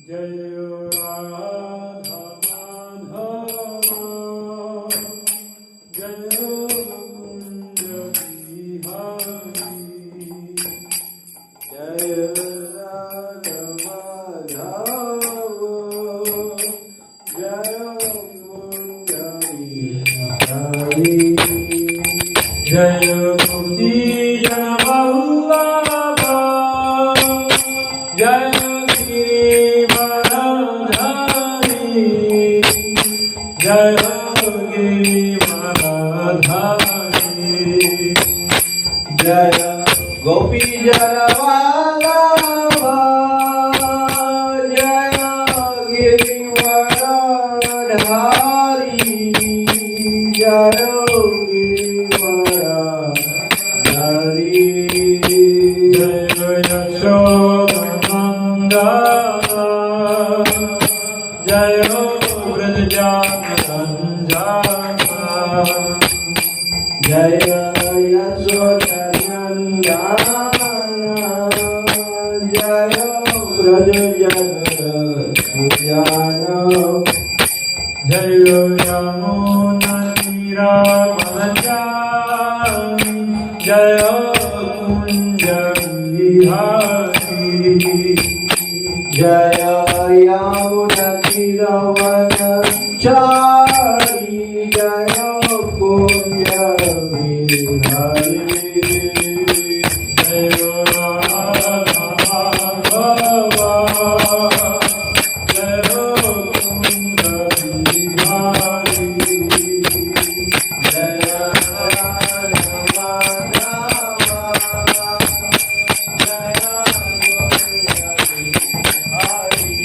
जय राधा माधव जय कुंज बिहारी जय राधा माधव जय कुंज बिहारी जय गोपी जन वल्लभ जय जय गिरिवरधारी जय गोपी जन वल्लभ जय गिरिवरधारी जय गिरिवरधारी जय यशोदनंदन जय जय यशोदनंदन जय ब्रज जन जय यमुना तीरावनचारि जय कुंज बिहारी जय यमुना तीरावनचारि जय कुंज बिहारी जय राधा माधव जय कुंज बिहारी जय राधा माधव जय कुंज बिहारी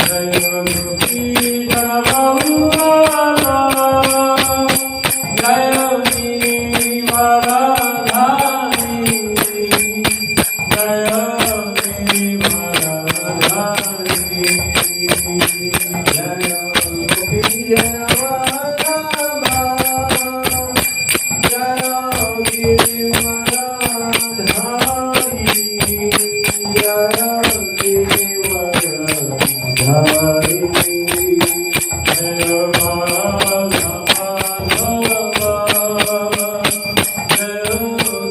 जय गोपी जन वल्लभ जय गिरिवरधारी जय गिरिवरधारी जय गोपी जन वल्लभ जय गिरिवरधारी जय गिरिवरधारी जय राधा माधव जय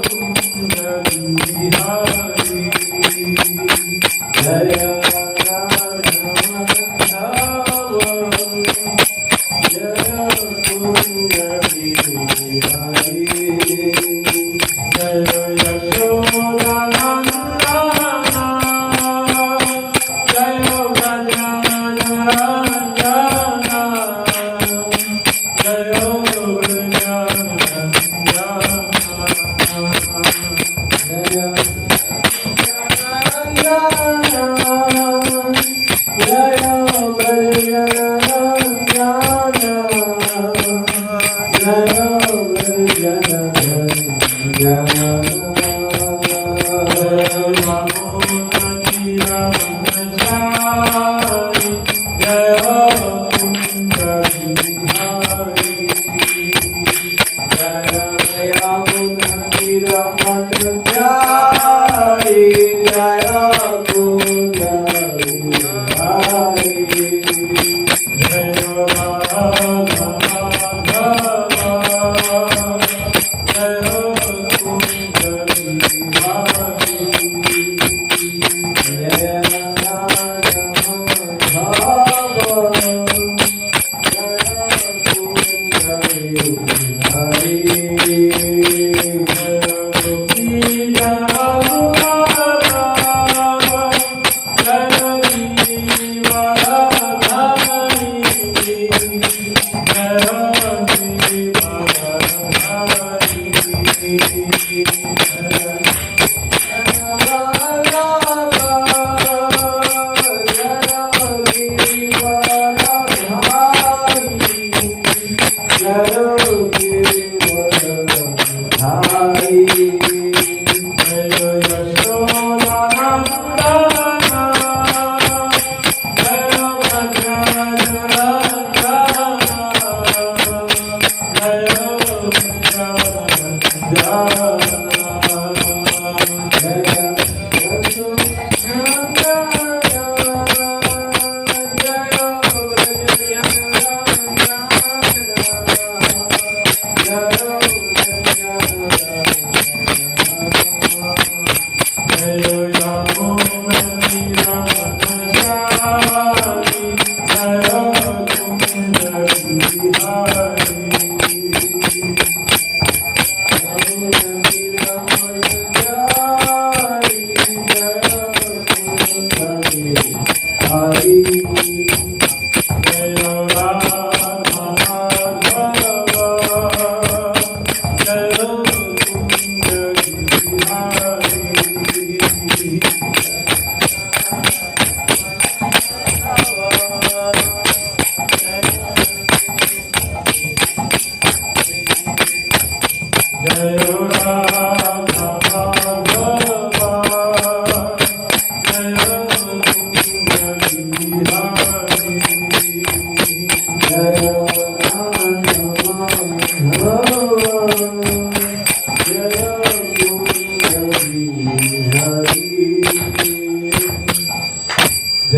कुंज बिहारी जय राधा माधव जय कुंज बिहारी जय यशोदनंदन जय गजानन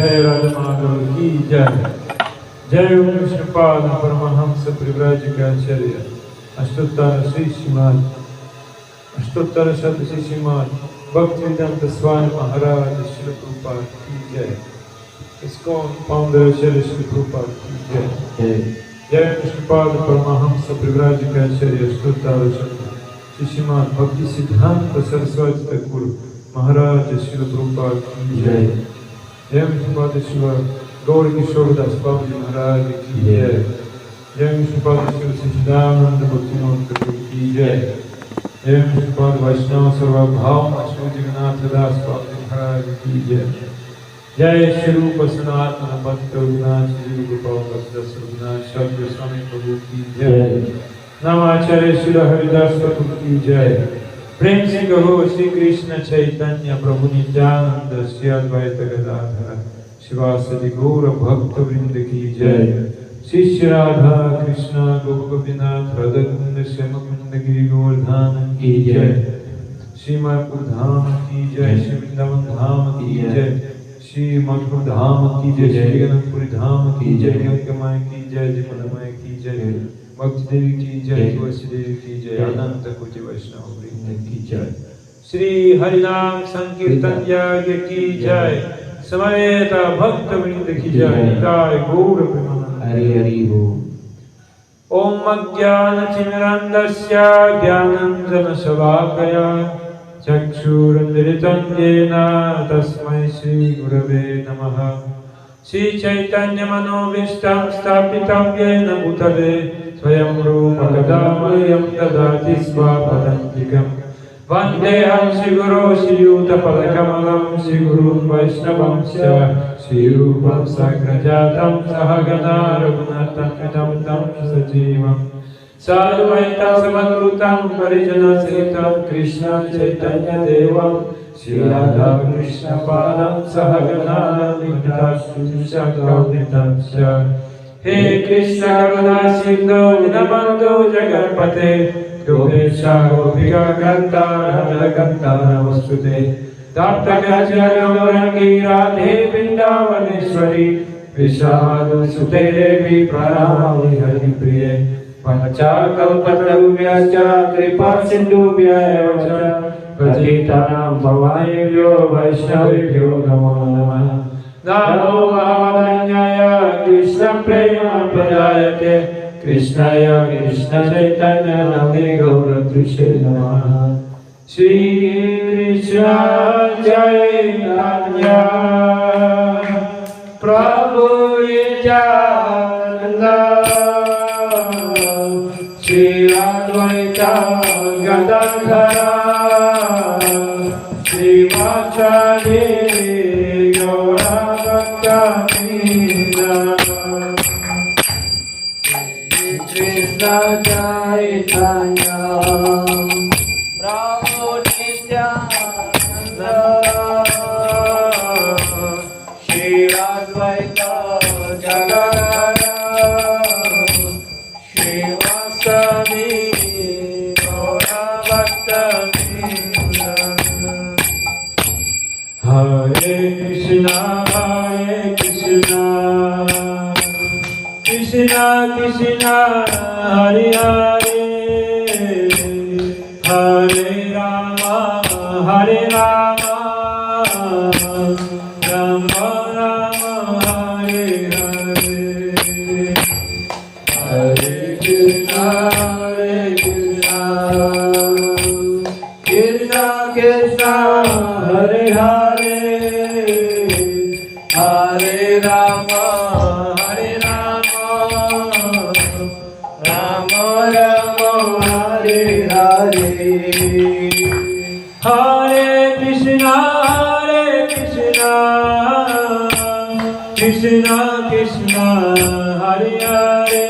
जय राधा माधव की जय। जय कृष्णपाद परमहंस परिव्राजकाचार्य अष्टोत्तर श्री श्रीमान अष्टोत्तर शत श्री श्रीमान भक्तिवेदांत स्वामी महाराज श्री प्रभुपाद की जय। इसको फाउंडर श्री प्रभुपाद की जय। जय कृष्णपाद परमहंस परिव्राजकाचार्य अष्टोत्तर शत श्री श्रीमान भक्ति सिद्धांत सरस्वती ठाकुर महाराज श्री प्रभुपाद की जय। जय कृष्णपाद शिव गौर किशोरदास बाबू जी महाराज की जय। जय कृष्णपाद शिव सच्चिदानंद भक्तिनाथ ठाकुर की जय। जय कृष्णपाद वैष्णव सर्वभाव अष्टो जगन्नाथ दास बाबू जी महाराज की जय। जय श्री रूप सनातन भक्त रघुनाथ जी गोपाल भक्त रघुनाथ शब्द स्वामी प्रभु की जय। नमाचार्य श्री हरिदास ठाकुर की जय। प्रेम से कहो श्री कृष्ण चैतन्य प्रभु नित्यानंद श्री अद्वैत गदाधर शिवासदि गौर भक्त वृंद की जय। श्री श्री राधा कृष्ण गोपीनाथ राधा कुंद श्याम कुंद गिरि गोवर्धन की जय। श्री मायापुर धाम की जय। श्री वृंदावन धाम की जय। श्री मथुर धाम की जय। श्री अनंतपुरी धाम की जय। गंगा माई की जय। जमुना माई की जय। भक्ति देवी की जय। तुलसी देवी की जय। अनंत कोटि वैष्णव वृंद की जय। श्री हरिनाम संकीर्तन यज्ञ की जय। समेत भक्त वृंद की जय। जय गौर प्रेमानंद। हरि हरि ओम अज्ञानतिमिरन्धस्य ज्ञानाञ्जनशलाकया चक्षुरुन्मिलितं येन तस्मै श्रीगुरवे नमः। श्रीचैतन्यमनोभीष्टं स्थापितं येन भूतले स्वयं रूप कदा मह्यं ददाति स्वपदान्तिकम्। वन्देऽहं श्रीगुरो श्रीयुतपदकमलं श्रीगुरुं वैष्णवं च श्रीरूपं सग्रजातं सहगना रघुनाथान्वितं तं सजीवम् साद्वैतं समन्वितं परिजनसहितं कृष्णं चैतन्यदेवं श्रीराधाकृष्णपादं सहगना ललिताश्रीशक्तिं च। हे कृष्ण करुणा सिन्धो दीनबन्धो जगत्पते गोपेशा गोपिका कान्ता राधा नमोस्तुते। तप्तगजगौरंगी राधे वृंदावनेश्वरी विशालसुते देवी प्रणमामि हरिप्रिये। पंचाकल्पतरुभ्यश्च कृपा सिन्धुभ्यः च पतितानां पावनेभ्यो वैष्णवेभ्यो नमो नमः। नमो भगवन्याय कृष्ण प्रेमप्रदायते कृष्णाय कृष्ण चैतन्य नामने गौरद्विषे नमः। श्री कृष्ण चैतन्य प्रभु नित्यानंद श्री अद्वैत गदाधर श्रीवासादि गौर भक्तवृंद। कृष्ण चैतन्य प्रभु नित्यानंद श्री अद्वैत गदाधर श्रीवासादि गौर भक्तवृंद। हरे कृष्णा कृष्णा कृष्णा हरे हरे हरे राम राम राम हरे हरे। हरे कृष्णा कृष्णा कृष्णा हरे हरे हरे राम राम राम हरे हरे। हरे कृष्णा कृष्णा कृष्णा हरे हरे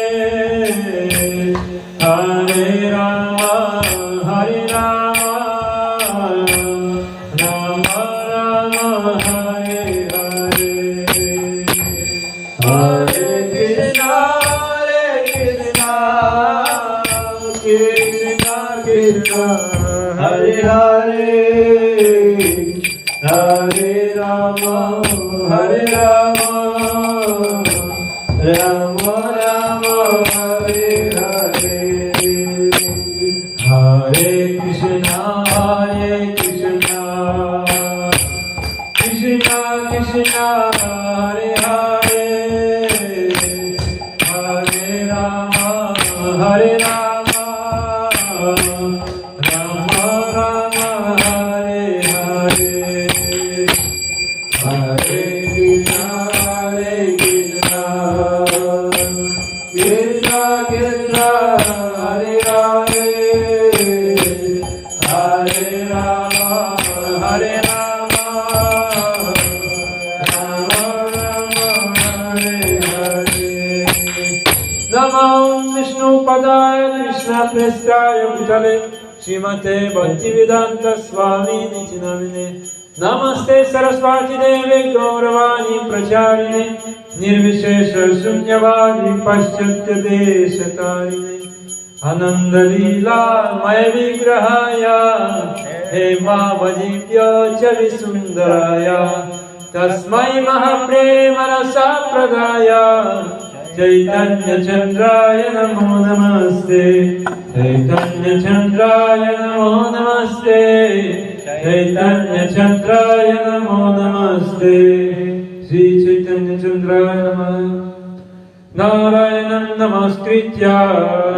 हरे राम राम राम हरे हरे। हरे कृष्णा कृष्णा कृष्णा हरे हरे हरे Ram Rama Rama Hare Hare Hare Krishna Krishna Krishna Hare Hare Hare Rama Hare Rama Rama Rama Hare Hare Hare Krishna Krishna Krishna Hare Hare Hare Rama Hare Rama Rama Rama Hare Hare Namo Vishnu Padaya Krishna Prestaya Bhutale Srimate Bhaktivedanta Swami Niti Namine Namaste Saraswati Devi Gauravani Pracharine Nirvishesha Shunyavadi Paschatya Deshatarine Ananda Leela Maya Vigrahaya Hema Vajibhya Chavisundaraya Tasmai Mahaprema Rasa Pradaya Chaitanya Chandraya Namo Namaste Chaitanya Chandraya Namo Namaste Chaitanya Chandraya Namo Namaste Sri Chaitanya Chandraya Namaha Narayanam Namaskritya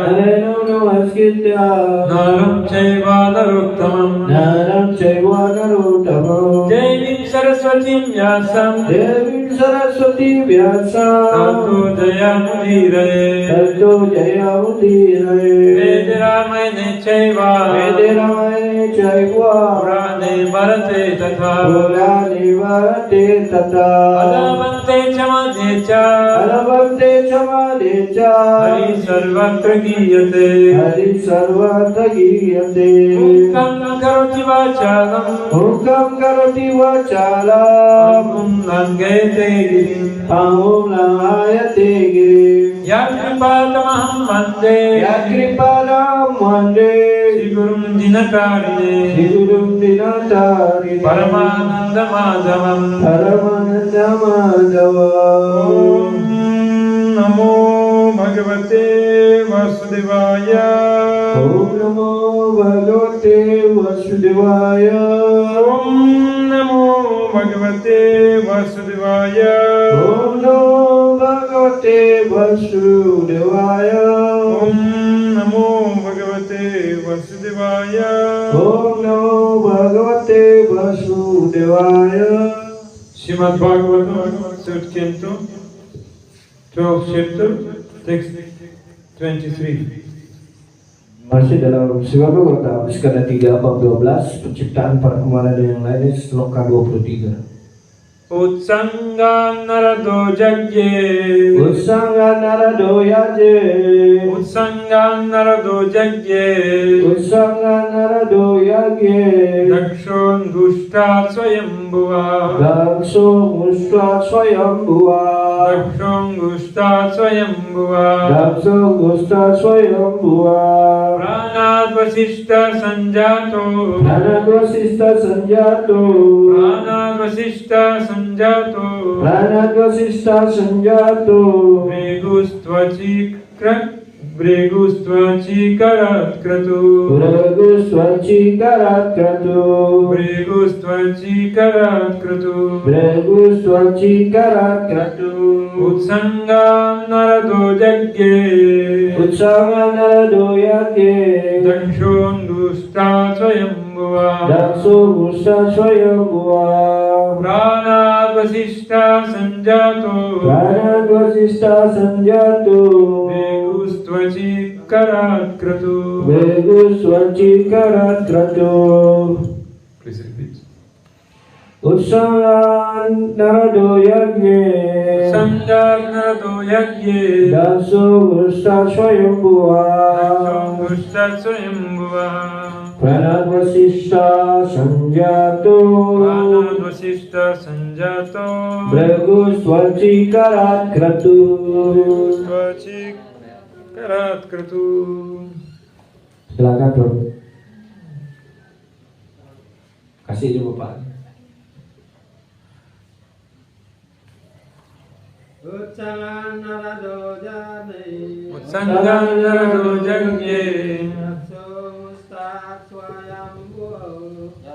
Naranam Namaskritya Naram Chaiva Narottamam Naram Chaiva Narottamam Devim Saraswatim Vyasam Devim Saraswati Vyasam Tato Jayamudiraye Tato Jayamudiraye Vedaramane Chaiva Vedaramane Chaiva Purane Bharate Tatha Purane Bharate Tatha Adavante Chamadhe Cha Adavante Chamadhe Cha Hari Sarvatra Giyate Hari Sarvatra Giyate Mukam Karoti Vachalam Mukam Karoti Vachalam Om Langete Girim Om Langayate Girim Yakripatamaham Vande Yakripalam Vande Sigurum Dinakarine Sigurum Dinatarine Paramananda Madhavam Paramananda Madhava Om Namo Bhagavate Vasudevaya Om Namo Bhagavate Vasudevaya Om Namo Bhagavate Vasudevaya Om Namo Bhagavate Vasudevaya Om Namo Bhagavate Vasudevaya Om Namo Bhagavate Vasudevaya Srimad Bhagavatam, 3rd Canto, 12th chapter, text 23. Masih dalam Siwa Bhagavatam, skala 3 bab 12, penciptaan perkemahan dan yang lainnya, sloka 23. Utsangan narado jagye Utsangan narado yaje Utsangan narado jagye Utsangan narado yage Dakshon dushta swayambhuva Dakso musta swayambhuva Dakshon dushta swayambhuva Dakso musta swayambhuva Pranad vasishta sanjato Pranad vasishta sanjato Pranad vasishta sanjato Pranad vasishta sanjato Brigustvachi kratu Bragusvachi karat kratu Brigustvachi kratu Bragusvachi karat kratu Utsangam narado jagye Utsangan narado yage Dakshon dushta swayambhuva Dakso musta swayambhuva Pranad vasishta sanjato Pranad vasishta sanjato Brigustvachi kratu Bragusvachi karat kratu Please repeat. Utsangan narado yage Sanjam narado yagye Dakso musta swayambhuva Dakshon dushta swayambhuva Pranad vasishta sanjato Pranad vasishta sanjato Bragusvachi karat kratu Brigustvachi kratu. Silakan bro. Kasih aja Bapak. Utsangan narado jane Utsangan narado jagye Daksung ustat swayambhuva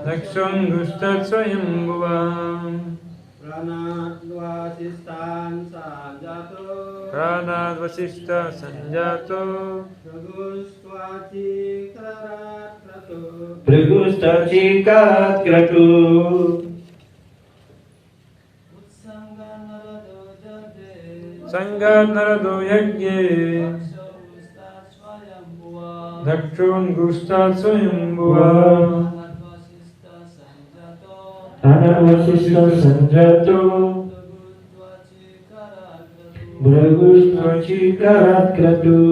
Dakshung gustat swayambhuvam Pranat vasistan sanjato Pranad vasishta sanjato Pragustvaci karat ratu Brigustaci karat kratu Utsangan narado jane Sangat narado yagye Daksung ustat swayambhuva Dakshung gustat swayambhuva Tanah wasista sanjato Brigustaci karat kratu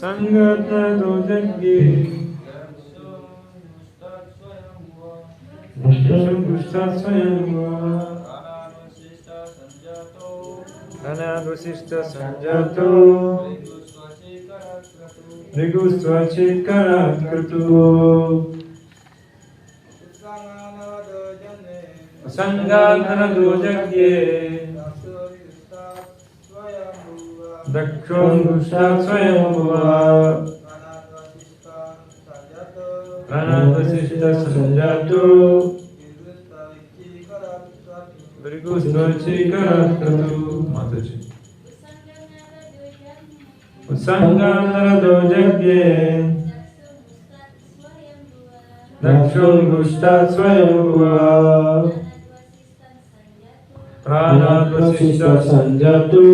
Sangat narado jagye Dakshung gustat swayambhuva Pranad vasishta sanjato Brigustvaci karat kratu Sangat narado jagye Dakshung gustat swayambhuva Pranad vasishta sanjato Brigustvaci karat kratu Mataji Utsangan narado jagye Dakshung gustat swayambhuva Pranad vasishta sanjato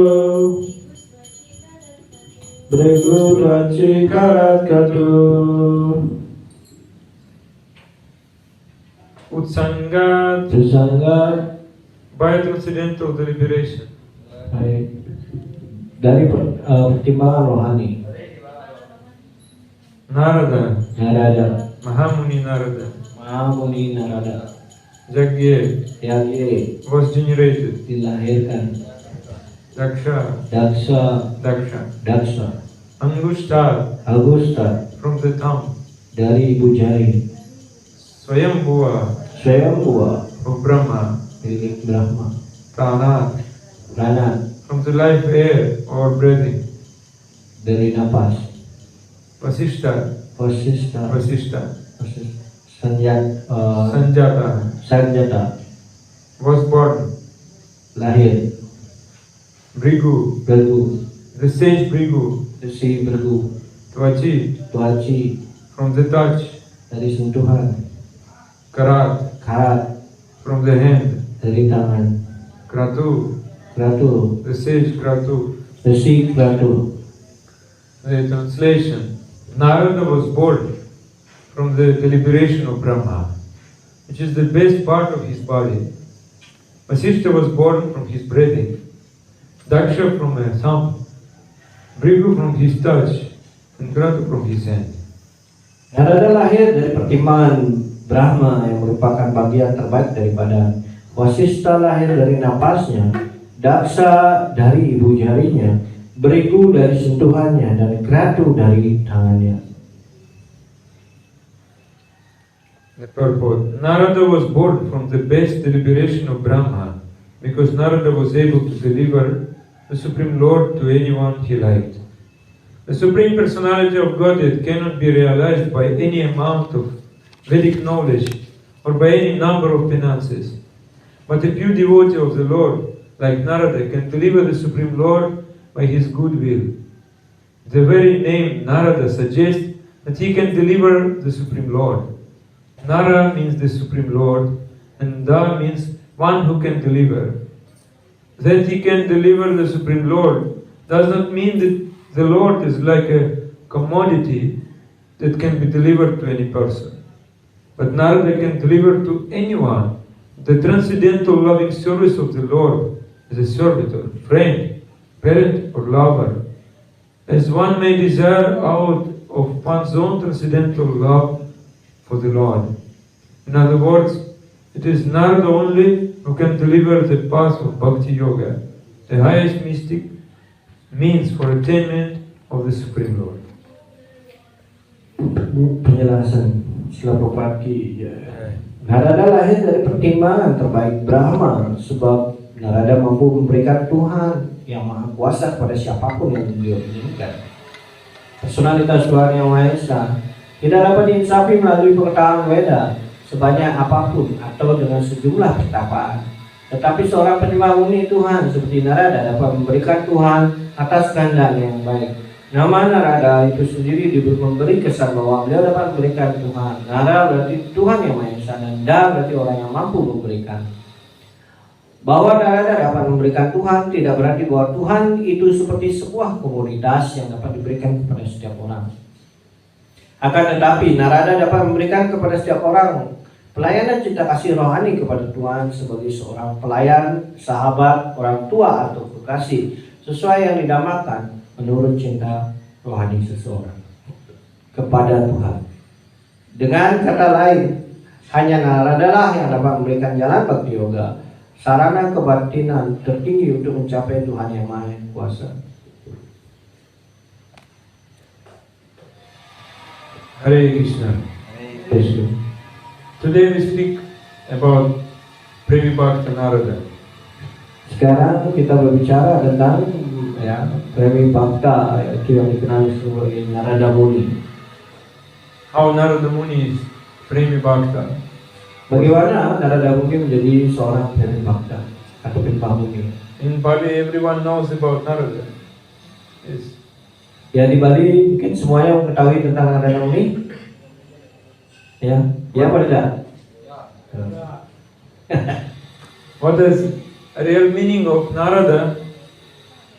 Brigustaci karat kratu Utsangat Sangat by transcendental deliberation. baik. Dari pertimbangan rohani Narada, Narada Mahamuni Narada, Mahamuni Narada Jagye Yagye was generated. dilahirkan Daksha, Daksa Daksha, Angushta Agusta from the thumb, dari ibu jari Swayambhuva Swayambhuva of Brahma, milik Brahma Pranat Pranat from the life air or breathing, dari napas Vasishta, Vasista Sanjata Sanjata was born. lahir Brigu, Bregu the sage Brigu, si Bregu Tvachi Tuaci from the touch, dari sentuhan Karat Karat from the hand, dari tangan Kratu, Kratu the sage Kratu. Besi Kratu. The translation, Narada was born from the deliberation of Brahma, which is the best part of his body. Vasishta was born from his breathing, Daksha from a thumb, Brigu from his touch, and Kratu from his hand. Narada lahir dari pertimbangan Brahma yang merupakan bagian terbaik dari badan. Wasista lahir dari napasnya, Daksa dari ibu jarinya, Brigu dari sentuhannya, dan Kratu dari tangannya. The purport, Narada was born from the best deliberation of Brahma, because Narada was able to deliver the Supreme Lord to anyone he liked. The Supreme Personality of Godhead cannot be realized by any amount of Vedic knowledge or by any number of penances. But a pure devotee of the Lord, like Narada, can deliver the Supreme Lord by his good will. The very name Narada suggests that he can deliver the Supreme Lord. Nara means the Supreme Lord, and Da means one who can deliver. That he can deliver the Supreme Lord does not mean that the Lord is like a commodity that can be delivered to any person. But Narada can deliver to anyone. The transcendental loving service of the Lord as a servitor, friend, parent, or lover, as one may desire out of one's own transcendental love for the Lord. In other words, it is Narada only who can deliver the path of Bhakti Yoga, the highest mystic means for attainment of the Supreme Lord. penjelasan Prabhupada Ki Jai. Narada lahir dari pertimbangan terbaik Brahma, sebab Narada mampu memberikan Tuhan yang Maha Kuasa kepada siapapun yang beliau inginkan. Personalitas Tuhan Yang Maha Esa tidak dapat diinsafi melalui pengetahuan Weda sebanyak apapun atau dengan sejumlah pertapaan. Tetapi seorang penyembah murni Tuhan seperti Narada dapat memberikan Tuhan atas kehendak yang baik. Nama Narada itu sendiri memberi kesan bahwa beliau dapat memberikan Tuhan. Nara berarti Tuhan Yang Maha Esa, dan Da berarti orang yang mampu memberikan. Bahwa Narada dapat memberikan Tuhan tidak berarti bahwa Tuhan itu seperti sebuah komoditas yang dapat diberikan kepada setiap orang. Akan tetapi Narada dapat memberikan kepada setiap orang pelayanan cinta kasih rohani kepada Tuhan sebagai seorang pelayan, sahabat, orang tua atau kekasih, sesuai yang dinamakan menurut cinta rohani seseorang kepada Tuhan. Dengan kata lain, hanya Narada lah yang dapat memberikan jalan bhakti yoga, sarana kebatinan tertinggi untuk mencapai Tuhan Yang Maha Kuasa. Hare Krishna. Krishna. Today we speak about Premi Bhakta Narada. Sekarang kita berbicara tentang Premi Bhakta, itu yang dikenal sebagai Narada Muni. How Narada Muni is Premi Bhakta. Bagaimana Narada Muni menjadi seorang Premi Bhakta atau penyembah muni? In Bali everyone knows about Narada. Yes. Ya, di Bali mungkin semuanya mengetahui tentang Narada Muni. Ya, ya apa tidak? What is a real meaning of Narada?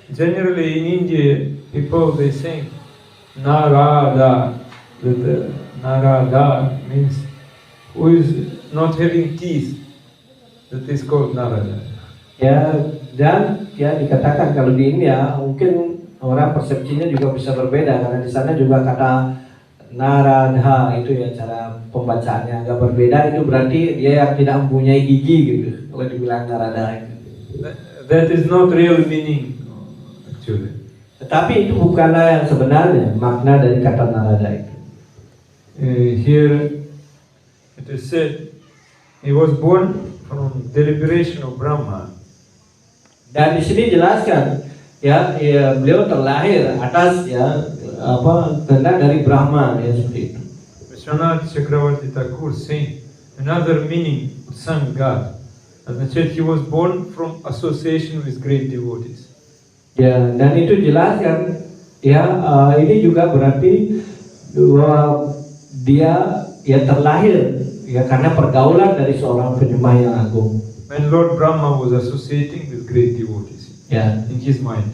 Generally in India, people they sing Narada. That Narada means who is not having teeth. That is called Narada. Ya, dan ya dikatakan kalau di India mungkin orang persepsinya juga bisa berbeda, karena di sana juga kata Narada itu ya cara pembacaannya agak berbeda. Itu berarti dia yang tidak mempunyai gigi gitu kalau dibilang Narada itu. That is not real meaning actually. Tetapi itu bukanlah yang sebenarnya makna dari kata Narada itu. Here it is said he was born from deliberation of Brahma. Dan di sini jelaskan ya beliau terlahir atas kehendak dari Brahma, ya seperti itu. Vishwanath Chakravarti Thakur saying another meaning of sun god. As I said, he was born from association with great devotees. Ya, dan itu jelaskan ya ini juga berarti bahwa dia ya terlahir ya karena pergaulan dari seorang penyembah yang agung. When Lord Brahma was associating with great devotees, Ya, in his mind.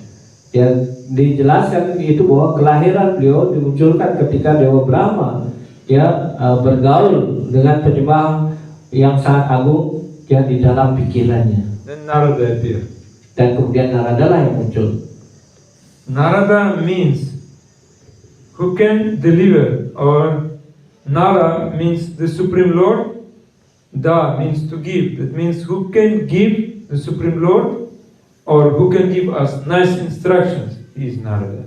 ya dijelaskan itu bahwa kelahiran beliau dimunculkan ketika Dewa Brahma ya bergaul dengan penyembah yang sangat agung ya di dalam pikirannya. Then Narada appeared. Dan kemudian Narada lah yang muncul. Narada means who can deliver, or Nara means the Supreme Lord, Da means to give. That means who can give the Supreme Lord, or who can give us nice instructions, is Narada.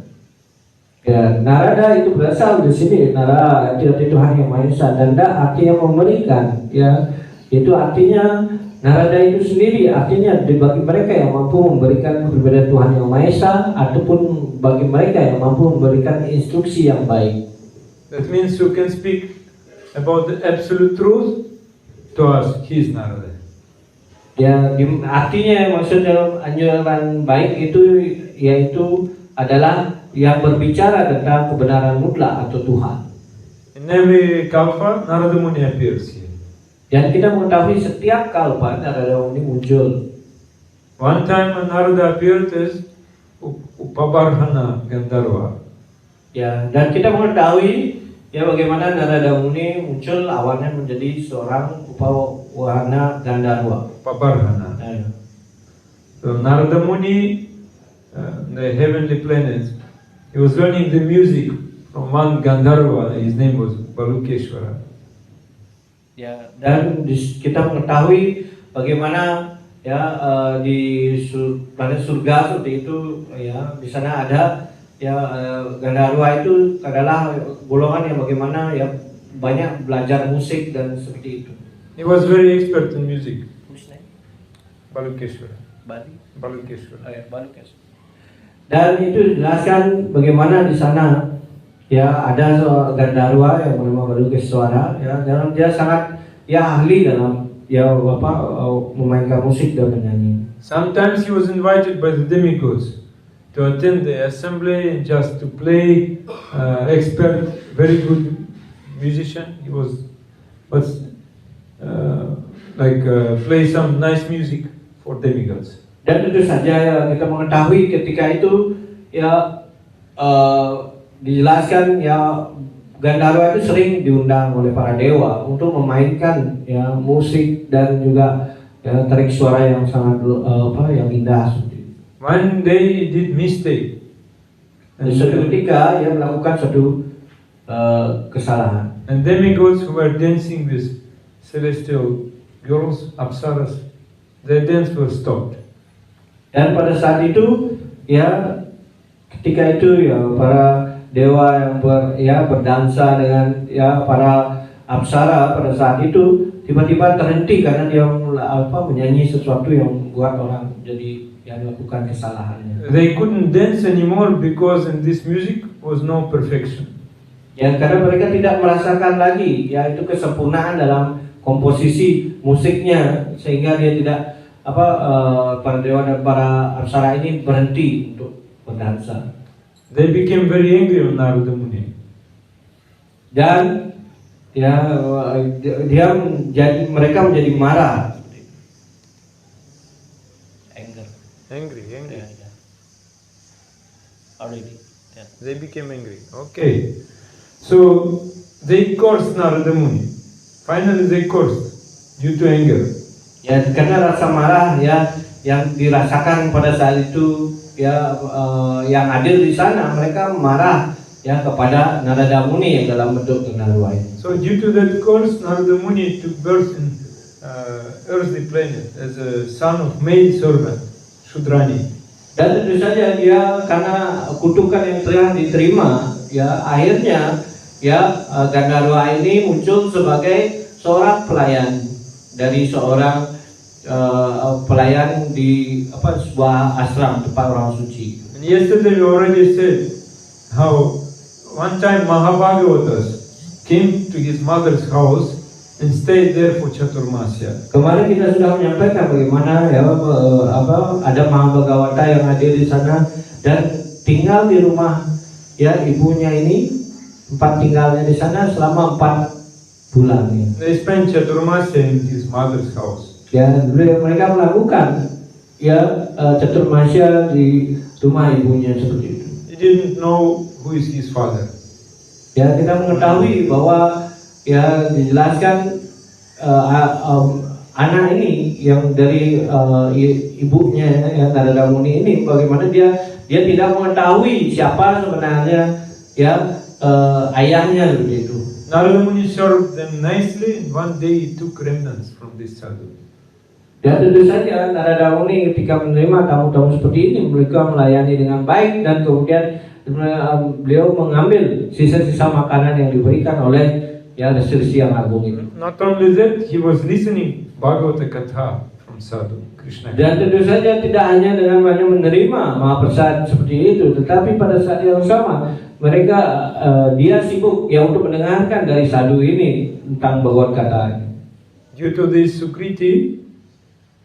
Ya, Narada itu berasal di sini. Nara arti Tuhan Yang Maha Esa, dan Da artinya memberikan. Ya, itu artinya Narada itu sendiri artinya bagi mereka yang mampu memberikan kepribadian Tuhan Yang Maha Esa, ataupun bagi mereka yang mampu memberikan instruksi yang baik. That means who can speak about the absolute truth to us, he is Narada. Ya, artinya maksudnya anjuran baik itu yaitu adalah yang berbicara tentang kebenaran mutlak atau Tuhan. In every kalpa, Narada Muni appears here. Dan kita mengetahui setiap kalpa Narada Muni muncul. One time when Narada appeared as Upabarhana Gandharva. Ya, dan kita mengetahui ya bagaimana Narada Muni muncul awalnya menjadi seorang Upawarna Gandharva. Upabarhana. So Narada Muni, the heavenly planets, he was learning the music from one Gandharva. His name was Balukeshwara. Ya, dan kita mengetahui bagaimana ya di planet surga seperti itu ya, di sana ada ya Gandarwa itu adalah golongan yang bagaimana ya banyak belajar musik dan seperti itu. He was very expert in music. Balukeshwara. Bali. Balukeshwara. Dan itu dijelaskan bagaimana di sana ya ada Gandarwa yang bernama Balukeshwara ya, dan dia sangat ya ahli dalam ya memainkan musik dan menyanyi. Sometimes he was invited by the demigods to attend the assembly and just to play expert, very good musician. He was play some nice music for demigods. Dan tentu saja ya, kita mengetahui ketika itu ya dijelaskan ya Gandarwa itu sering diundang oleh para dewa untuk memainkan ya musik dan juga ya tarik suara yang sangat yang indah. One day he did mistake. Suatu ketika ia melakukan suatu kesalahan. And demigods who were dancing with celestial girls, apsaras, their dance was stopped. Dan pada saat itu ya ketika itu ya para dewa yang berdansa dengan ya para apsara pada saat itu tiba-tiba terhenti karena dia menyanyi sesuatu yang membuat orang jadi yang melakukan kesalahannya. They couldn't dance anymore because in this music was no perfection. Ya karena mereka tidak merasakan lagi ya itu kesempurnaan dalam komposisi musiknya sehingga dia tidak para dewa dan para apsara ini berhenti untuk berdansa. They became very angry on Narada Muni. Dan ya mereka menjadi marah. Angry. Already. They became angry. Okay. So they cursed Narada Muni. Finally they cursed due to anger. Ya karena rasa marah ya yang dirasakan pada saat itu ya yang hadir di sana mereka marah ya kepada Narada Muni yang dalam bentuk Gandarwa. So due to that curse, Narada Muni took birth in earthly planet as a son of male servant, Shudrani. Dan tentu saja dia karena kutukan yang telah diterima ya akhirnya ya Gandarwa ini muncul sebagai seorang pelayan dari seorang pelayan di sebuah ashram tempat orang suci. And yesterday we already said how one time Mahabhagavatas came to his mother's house and stayed there for Chaturmasya. Kemarin kita sudah menyampaikan bagaimana ya ada Mahabhagavata yang hadir di sana dan tinggal di rumah ya ibunya ini, tempat tinggalnya di sana selama 4 bulan. Ya. They spent Chaturmasya in his mother's house. Ya, mereka melakukan ya Chaturmasya di rumah ibunya seperti itu. He didn't know who is his father. Ya, kita mengetahui bahwa ya dijelaskan anak ini yang dari ibunya yang Narada Muni ini bagaimana dia tidak mengetahui siapa sebenarnya ya ayahnya begitu. Narada Muni served them nicely, and one day he took remnants from this sadhu. Dan tentu saja Narada Muni ketika menerima tamu-tamu seperti ini mereka melayani dengan baik dan kemudian beliau mengambil sisa-sisa makanan yang diberikan oleh ya resi yang agung itu. Not only that, he was listening Bhagavata Katha from sadhu Krishna. Dan tentu saja tidak hanya dengan hanya menerima Mahaprasad seperti itu, tetapi pada saat yang sama mereka dia sibuk ya untuk mendengarkan dari sadhu ini tentang Bhagavad Gita. Due to this Sukriti,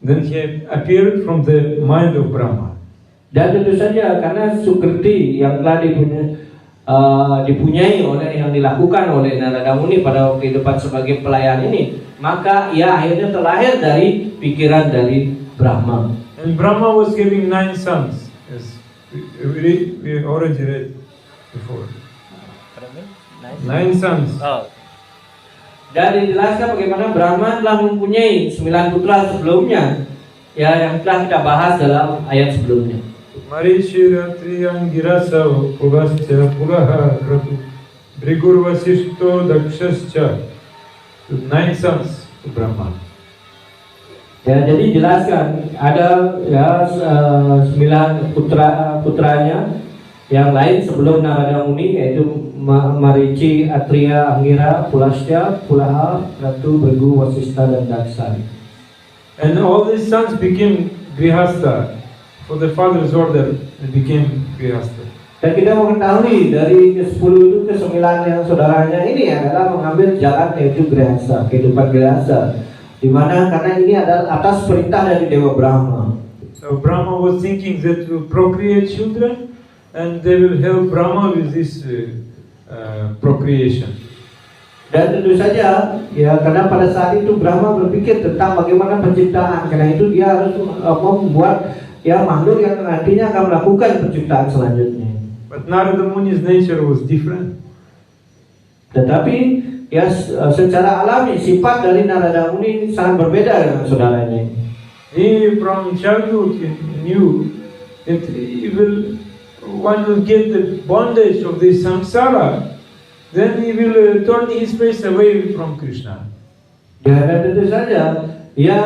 then he appeared from the mind of Brahma. Dan tentu saja karena Sukriti yang telah dipunyai oleh yang dilakukan oleh Narada Muni pada kehidupan sebagai pelayan ini, maka ia akhirnya terlahir dari pikiran dari Brahma. And Brahma was giving 9 sons, as we already read before. 9 sons. Dan dijelaskan bagaimana Brahma telah mempunyai 9 putra sebelumnya ya yang telah kita bahas dalam ayat sebelumnya. Marishira Triyangirasa Puvasya Puraha Kratu Brigur Vasishto Dakshascha. 9 sons to Brahma. Ya, jadi jelaskan ada ya 9 putranya yang lain sebelum Narada Muni, yaitu Marici, Atria, Angira, Pulasya, Pulaha, Ratu, Bregu, Wasista, dan Daksa. And all these sons became Grihastha. For the father's order, they became Grihastha. Dan kita mengetahui dari ke-10 itu ke-9 yang saudaranya ini adalah mengambil jalan yaitu Grihastha, kehidupan Grihastha. Di mana karena ini adalah atas perintah dari Dewa Brahma. So Brahma was thinking that to procreate children, and they will help Brahma with this procreation. Dan tentu saja, ya karena pada saat itu Brahma berpikir tentang bagaimana penciptaan. Karena itu dia harus membuat ya makhluk yang nantinya akan melakukan penciptaan selanjutnya. But Narada Muni's nature was different. Tetapi ya secara alami sifat dari Narada Muni sangat berbeda dengan saudaranya. He from childhood knew that one will get the bondage of this samsara, then he will turn his face away from Krishna. Dan tentu saja dia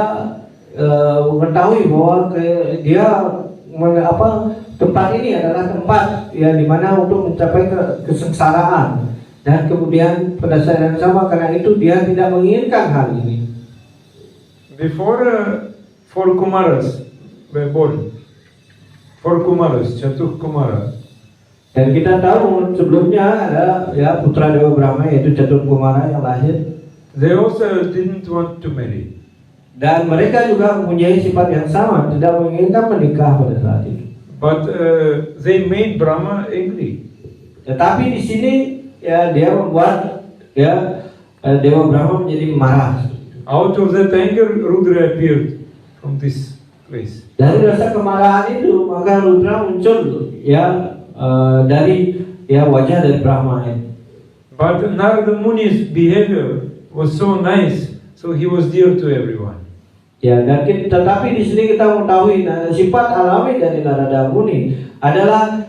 mengetahui bahwa tempat ini adalah tempat ya di mana untuk mencapai kesengsaraan. Dan kemudian pada saat yang sama karena itu dia tidak menginginkan hal ini. Before four Kumaras were born, four Kumaras, Chatur Kumara. Dan kita tahu sebelumnya ada ya putra Dewa Brahma yaitu Chatur Kumara yang lahir. They also didn't want to marry. Dan mereka juga mempunyai sifat yang sama, tidak menginginkan menikah pada saat itu. But they made Brahma angry. Tetapi di sini ya dia membuat ya Dewa Brahma menjadi marah. Out of that anger, Rudra appeared from this place. Dari rasa kemarahan itu maka Rudra muncul ya dari ya wajah dari Brahma itu. But Narada Muni's behavior was so nice, so he was dear to everyone. Ya, dan tetapi di sini kita mengetahui sifat alami dari Narada Muni adalah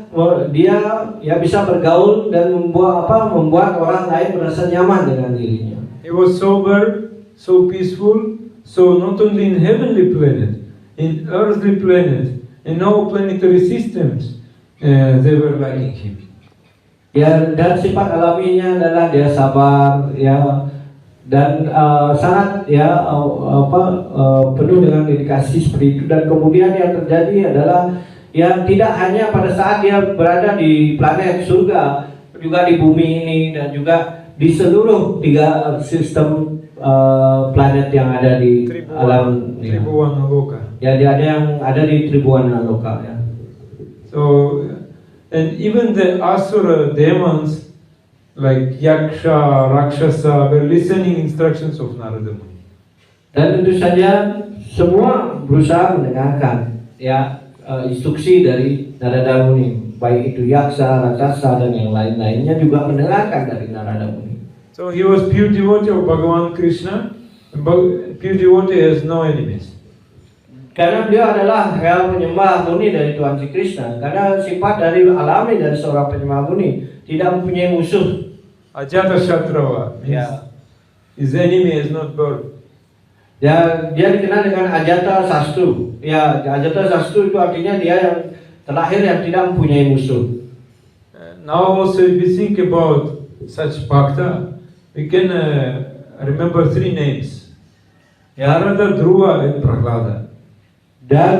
dia ya bisa bergaul dan membuat orang lain merasa nyaman dengan dirinya. He was sober, so peaceful, so not only in heavenly planet, in earthly planet, in all planetary systems, they were liking him. Ya, dan sifat alaminya adalah dia sabar, ya, dan sangat ya penuh dengan dedikasi seperti itu. Dan kemudian yang terjadi adalah ya tidak hanya pada saat dia berada di planet surga, juga di bumi ini dan juga di seluruh 3 sistem planet yang ada di alam Tribhuwana Loka. ya ada yang ada di Tribhuwana Loka ya. So, and even the Asura demons like Yaksha, Rakshasa were listening instructions of Narada Muni. Dan tentu saja semua berusaha mendengarkan ya instruksi dari Narada Muni, baik itu Yaksa, Rakshasa dan yang lain-lainnya juga mendengarkan dari Narada Muni. So he was pure devotee of Bhagavan Krishna. Pure devotee has no enemies. Karena beliau adalah ya, penyembah murni dari Tuhan Sri Krishna. Karena sifat dari alami dari seorang penyembah murni tidak mempunyai musuh. Ajata Shatrava means his enemy has not birth. Ya, dia dikenal dengan Ajata Sastu. Ya, Ajata Sastu itu artinya dia yang terlahir yang tidak mempunyai musuh. Now also if we think about such bhakta, we can remember 3 names. Narada, Dhruva and Prahlada. Dan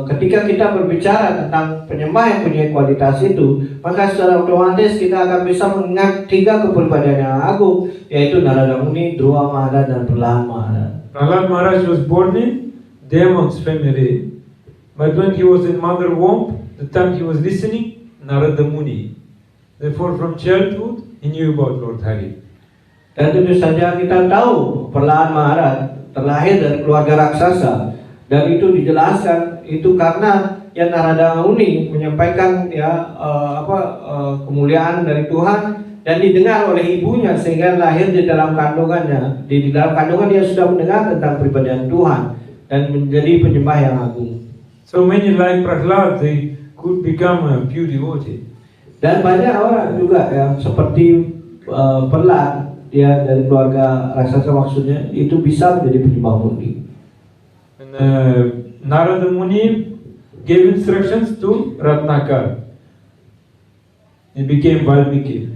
ketika kita berbicara tentang penyembah yang punya kualitas itu, maka secara otomatis kita akan bisa mengingat 3 kepribadian yang agung, yaitu Narada Muni, Dhruva Maharaj dan Prahlad Maharaj. Prahlad Maharaj was born in demon's family, but when he was in mother womb, the time he was listening, Narada Muni. Therefore from childhood, he knew about Lord Hari. Dan tentu saja kita tahu Prahlad Maharaj terlahir dari keluarga raksasa. Dan itu dijelaskan itu karena ya Narada Muni menyampaikan ya kemuliaan dari Tuhan dan didengar oleh ibunya sehingga lahir di dalam kandungannya. Di dalam kandungan dia sudah mendengar tentang kepribadian Tuhan dan menjadi penyembah yang agung. So many like Prahlad, they could become a pure devotee. Dan banyak orang juga yang seperti Prahlad ya dari keluarga raksasa maksudnya itu bisa menjadi penyembah murni. Narada Muni gave instructions to Ratnakar. he became Valmiki.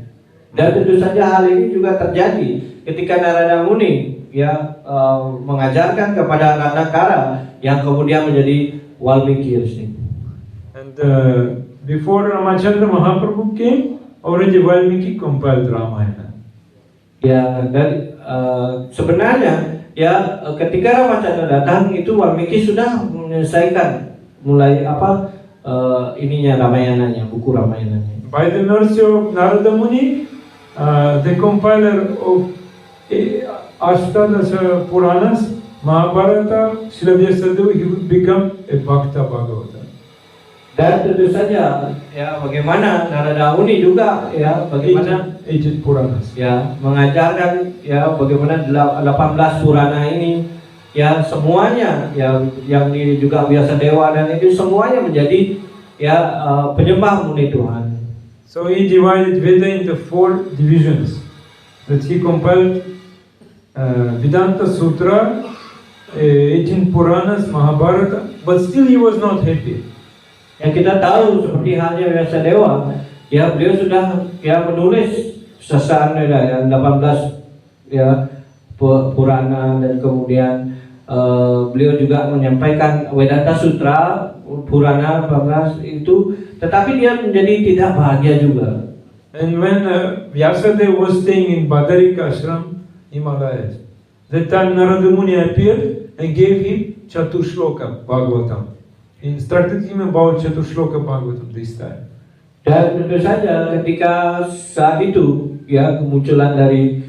Dan tentu saja hal ini juga terjadi ketika Narada Muni mengajarkan kepada Ratnakara yang kemudian menjadi Valmiki Rishi. And before Ramachandra Mahaprabhu came, already Valmiki compiled Ramayana. Ya, dan sebenarnya ketika Ramachandra datang itu Valmiki sudah menyelesaikan mulai Ramayananya, buku Ramayananya. By the mercy of Narada Muni, the compiler of Ashtadasa Puranas, Mahabharata, Srila Vyasadeva, he would become a Bhakta Bhagavata. Dan tentu saja bagaimana Narada Muni juga bagaimana Aged Puranas. mengajarkan bagaimana 18 Purana ini semuanya yang ini juga Vyasadeva dan itu semuanya menjadi penyembah murni Tuhan. So he divided Veda into 4 divisions. That he compiled Vedanta Sutra, 18 Puranas, Mahabharata, but still he was not happy. Yang kita tahu seperti halnya Vyasadeva, beliau sudah menulis sesaan 18 Purana dan kemudian beliau juga menyampaikan Vedanta Sutra, Purana 18 itu, tetapi dia menjadi tidak bahagia juga. And when Vyasadeva was staying in Badarika Ashram, Himalayas, that time Narada Muni appeared and gave him Chatushloka Bhagavatam. He instructed him about Chatushloka Bhagavatam this time. Dan tentu saja ketika saat itu kemunculan dari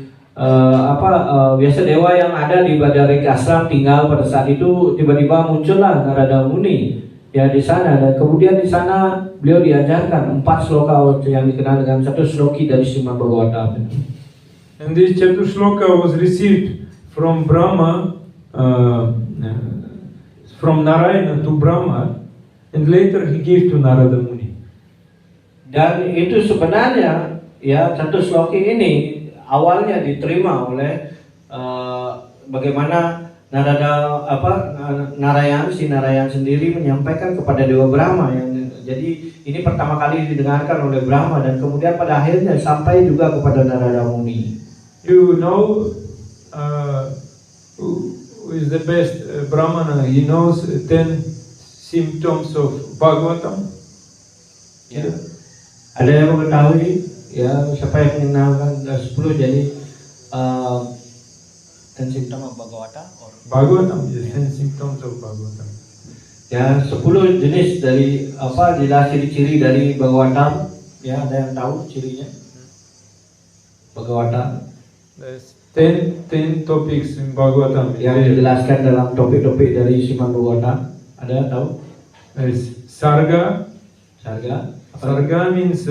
Vyasadeva yang ada di Badarika Ashram tinggal pada saat itu, tiba-tiba muncullah Narada Muni di sana, dan kemudian di sana beliau diajarkan 4 sloka yang dikenal dengan satu sloki dari Srimad Bhagavatam. And this Chatushloka was received from Brahma, from Narayana to Brahma, and later he gave to Narada Muni. Dan itu sebenarnya satu sloki ini awalnya diterima oleh bagaimana Narayan sendiri menyampaikan kepada Dewa Brahma jadi ini pertama kali didengarkan oleh Brahma dan kemudian pada akhirnya sampai juga kepada Narada Muni. You know who is the best Brahmana? He knows 10 symptoms of Bhagavatam. Ada yang mengetahui siapa yang mengenalkan 10 jadi 10 symptoms of Bhagavatam, yes, 10 symptoms of Bhagavatam. 10 jenis dari jelas ciri-ciri dari Bhagavatam. Ada yang tahu cirinya? Bhagavatam. There's 10 topics in Bhagavatam. Yang dijelaskan dalam topik-topik dari Srimad Bhagavatam. Ada yang tahu? There's Sarga. Sarga means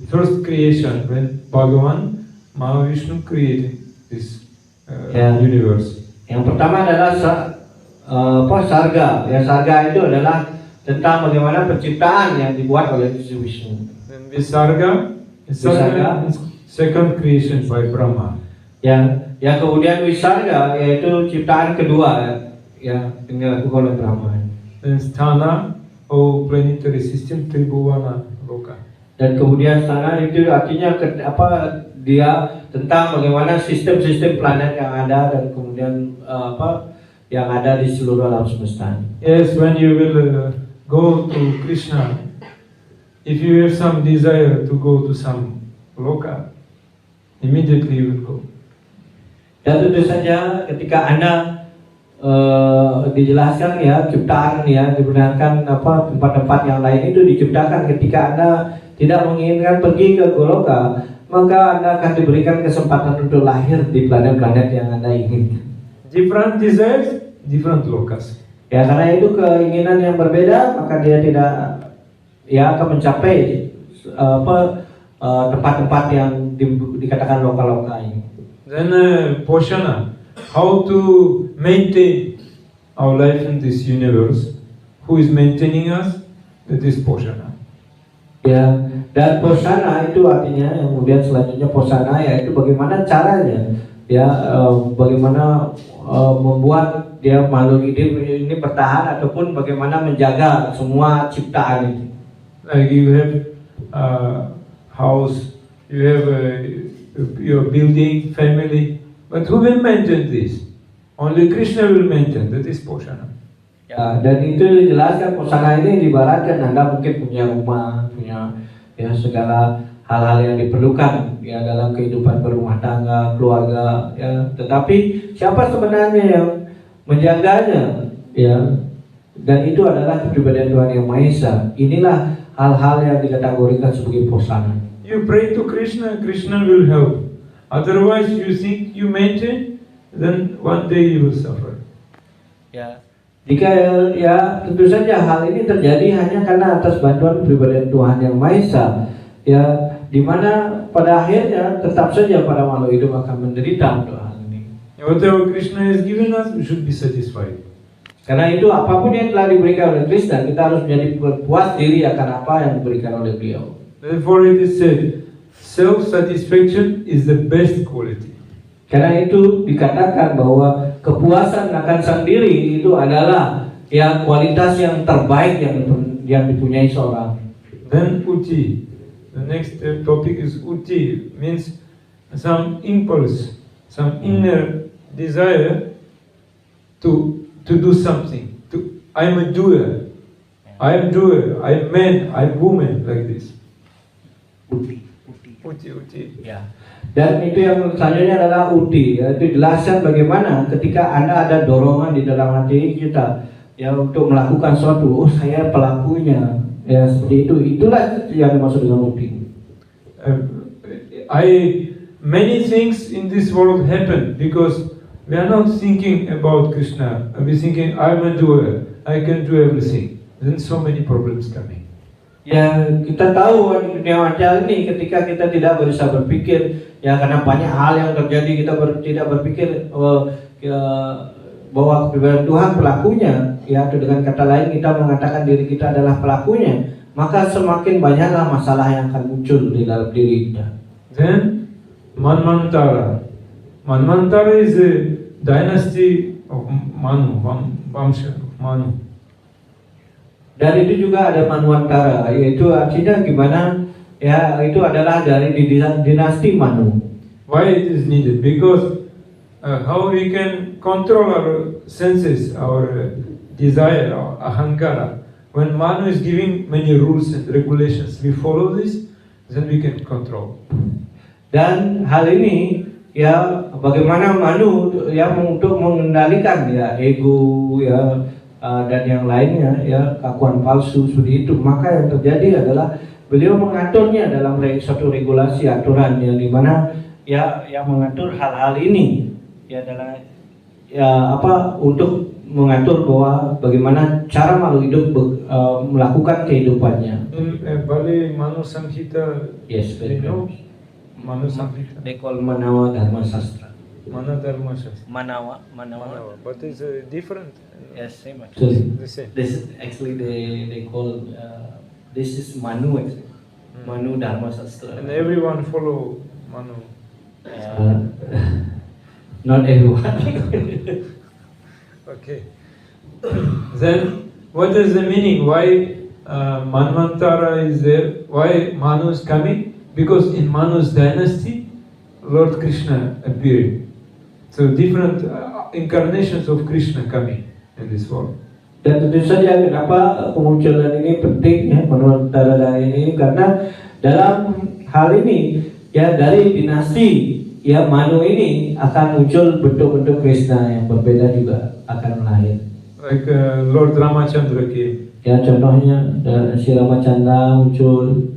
first creation, when Bhagavan, Mahavishnu created this universe. Yang pertama adalah Sarga. Sarga itu adalah tentang bagaimana penciptaan yang dibuat oleh Vishnu. Then Visarga means second creation by Brahma. Yang kemudian Visarga yaitu ciptaan kedua yang dilakukan oleh Brahma. Then Sthana, planetary system, Tribhuvana Loka. Dan kemudian Sthana itu artinya dia tentang bagaimana sistem-sistem planet yang ada dan kemudian yang ada di seluruh alam semesta. Yes, when you will go to Krishna, if you have some desire to go to some loka, immediately you will go. Dan tentu saja ketika Anda dijelaskan ciptaan dibenarkan tempat-tempat yang lain itu diciptakan ketika Anda tidak menginginkan pergi ke Goloka, maka Anda akan diberikan kesempatan untuk lahir di planet-planet yang Anda inginkan. Different desires, different lokas. Karena itu keinginan yang berbeda, maka dia tidak akan mencapai tempat-tempat yang dikatakan loka-loka ini. Then Poshana, how to maintain our life in this universe? Who is maintaining us? That is Poshana. Dan Posana itu artinya kemudian selanjutnya Posana yaitu bagaimana caranya bagaimana membuat dia makhluk hidup ini bertahan ataupun bagaimana menjaga semua ciptaan itu. Like you have house, you have your building, family. But who will maintain this? Only Krishna will maintain. That is Poshana. Ya, dan itu dijelaskan Posana ini diibaratkan Anda mungkin punya rumah, punya ya segala hal-hal yang diperlukan ya dalam kehidupan berumah tangga, keluarga ya. Tetapi siapa sebenarnya yang menjaganya ya? Dan itu adalah kepribadian Tuhan Yang Maha Esa. Inilah hal-hal yang dikategorikan sebagai Posana. You pray to Krishna, Krishna will help. Otherwise, you think you maintain, then one day you will suffer. Ya. Jika ya tentu saja hal ini terjadi hanya karena atas bantuan kepribadian Tuhan Yang Maha Esa. Ya, di mana pada akhirnya tetap saja para makhluk hidup akan menderita untuk hal ini. Whatever Krishna has given us, we should be satisfied. Karena itu apapun yang telah diberikan oleh Krishna, kita harus menjadi puas diri akan apa yang diberikan oleh beliau. Therefore it is said, self-satisfaction is the best quality. Karena itu dikatakan bahwa kepuasan akan sang diri itu adalah ya kualitas yang terbaik yang dipunyai seorang. Then uti. The next topic is uti, means some impulse, some inner desire to do something. I'm a doer. I'm doer. I'm man. I'm woman, like this. Uti. Ya. Dan itu yang selanjutnya adalah uti, yaitu jelaskan bagaimana ketika Anda ada dorongan di dalam hati kita ya untuk melakukan sesuatu, oh saya pelakunya, ya seperti itu. Itulah yang dimaksud dengan uti. Many things in this world happen because we are not thinking about Krishna. We are thinking I'm a doer. I can do everything. Then so many problems coming. Ya kita tahu di dunia macam ini ketika kita tidak bisa berpikir ya karena banyak hal yang terjadi kita tidak berpikir bahwa kepribadian Tuhan pelakunya ya atau dengan kata lain kita mengatakan diri kita adalah pelakunya, maka semakin banyaklah masalah yang akan muncul di dalam diri kita. Then Manvantara. Manvantara is a dynasty of Manu, Vamsha of Manu. Dan itu juga ada Manwantara, yaitu artinya gimana ya itu adalah dari dinasti Manu. Why it is needed? Because how we can control our senses, our desire, our ahankara. When Manu is giving many rules and regulations, we follow this, then we can control. Dan hal ini ya bagaimana Manu ya untuk mengendalikan ya ego ya dan yang lainnya ya keakuan palsu seperti itu, maka yang terjadi adalah beliau mengaturnya dalam suatu regulasi aturan yang dimana ya yang mengatur hal-hal ini ya dalam ya apa untuk mengatur bahwa bagaimana cara makhluk hidup melakukan kehidupannya. In Bali Manu Samhita, Yes, you know Manu Samhita. they call Manawa Dharma Sastra. Mana Dharma Shastra. Manawa. But it's different. Yes, same actually. The same. This is actually they call this is Manu actually. Manu Dharma Sastra. And everyone follow Manu. Not everyone. Okay. Then what is the meaning? Why Manvantara is there? Why Manu is coming? Because in Manu's dynasty, Lord Krishna appeared. So different incarnations of Krishna coming in this world. Dan tentu saja kenapa kemunculan ini penting ya Manwantara ini karena dalam hal ini ya dari dinasti ya Manu ini akan muncul bentuk-bentuk Krishna yang berbeda juga akan lahir. Like Lord Ramachandra came. Ya contohnya si Ramachandra muncul.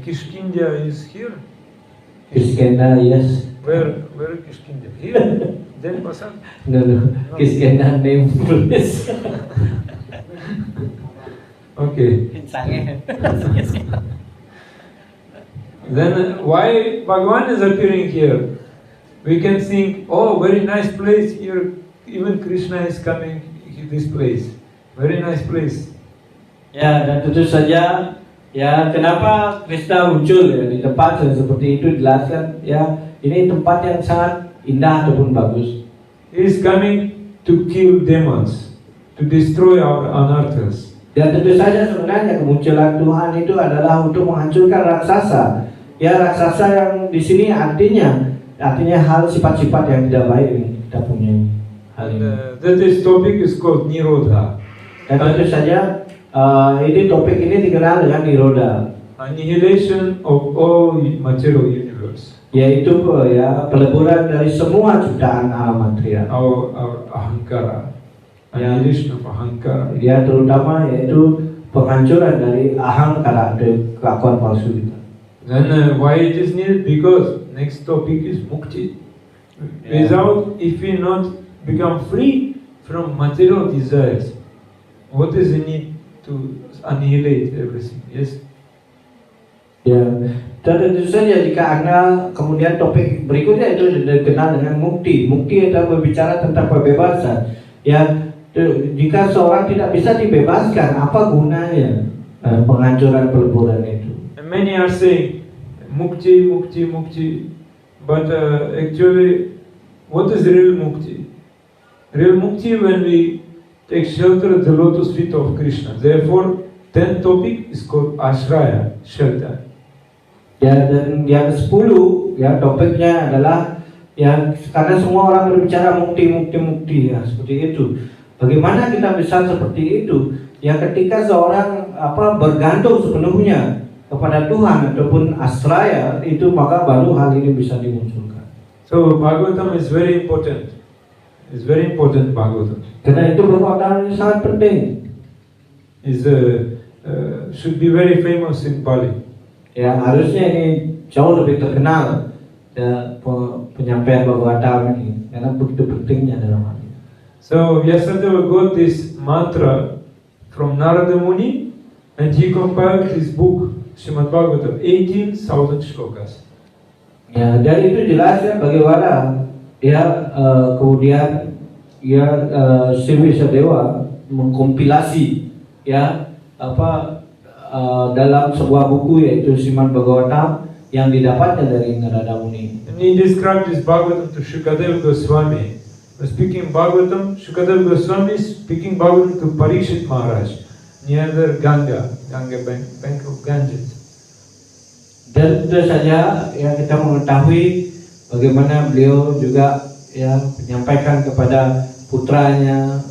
Kishkinda is here. Kiskenda, yes. Where Kishkinda? Here. Then Pasad. No. Kiskenda name please. Okay. Then why Bhagavan is appearing here? We can think, oh, very nice place here. Even Krishna is coming to this place. Very nice place. Ya, dan tentu saja ya kenapa Krishna muncul ya di tempat yang seperti itu dijelaskan ya ini tempat yang sangat indah ataupun bagus. He is coming to kill demons, to destroy our anarthas. Dan tentu saja sebenarnya kemunculan Tuhan itu adalah untuk menghancurkan raksasa. Ya, raksasa yang di sini artinya hal sifat-sifat yang tidak baik yang kita punyai. And that is topic is called Nirodha. Dan tentu saja ini topik ini dikenal dengan Niroda, Annihilation of all material universe. yaitu ya peleburan dari semua ciptaan alam material. Our ahankara. Annihilation of ahankara. Ya, terutama yaitu penghancuran dari ahangkara, dari keakuan palsu kita. Then why it is needed? Because next topic is mukti. Without, if we not become free from material desires, what is the need to annihilate everything? Yes. Ya, dan tentu saja jika Anda kemudian topik berikutnya itu dikenal dengan mukti. Mukti adalah berbicara tentang kebebasan. Ya, jika seorang tidak bisa dibebaskan, apa gunanya penghancuran peleburan itu? And many are saying mukti, mukti, mukti, but actually, what is real mukti? Real mukti when we take shelter at the lotus feet of Krishna. Therefore, 10th topic is called ashraya, shelter. Ya, dan yang ke-10 ya topiknya adalah ya, karena semua orang berbicara mukti ya, seperti itu. Bagaimana kita bisa seperti itu? Ya, ketika seorang bergantung sepenuhnya kepada Tuhan ataupun asraya itu, maka baru hal ini bisa dimunculkan. So Bhagavatam is very important. It's very important Bhagavatam. Karena itu Bhagavatam sangat penting. Is should be very famous in Pali. Ya, harusnya ini jauh lebih terkenal ya, penyampaian Bhagavatam ini, karena begitu pentingnya dalam hal ini. So Vyasadeva got this mantra from Narada Muni, and he compiled his book Srimad Bhagavatam, 18,000 shlokas. Ya, dan itu jelas ya bagaimana ya kemudian ya Sri Vyasadeva mengkompilasi ya dalam sebuah buku yaitu Srimad Bhagavatam yang didapatnya dari Narada Muni. And he described this Bhagavatam to Shukadeva Goswami. Speaking Bhagavatam, Shukadeva Goswami speaking Bhagavatam to Parikshit Maharaj near the Ganga bank of Ganges. Dan tentu saja ya kita mengetahui bagaimana beliau juga ya menyampaikan kepada putranya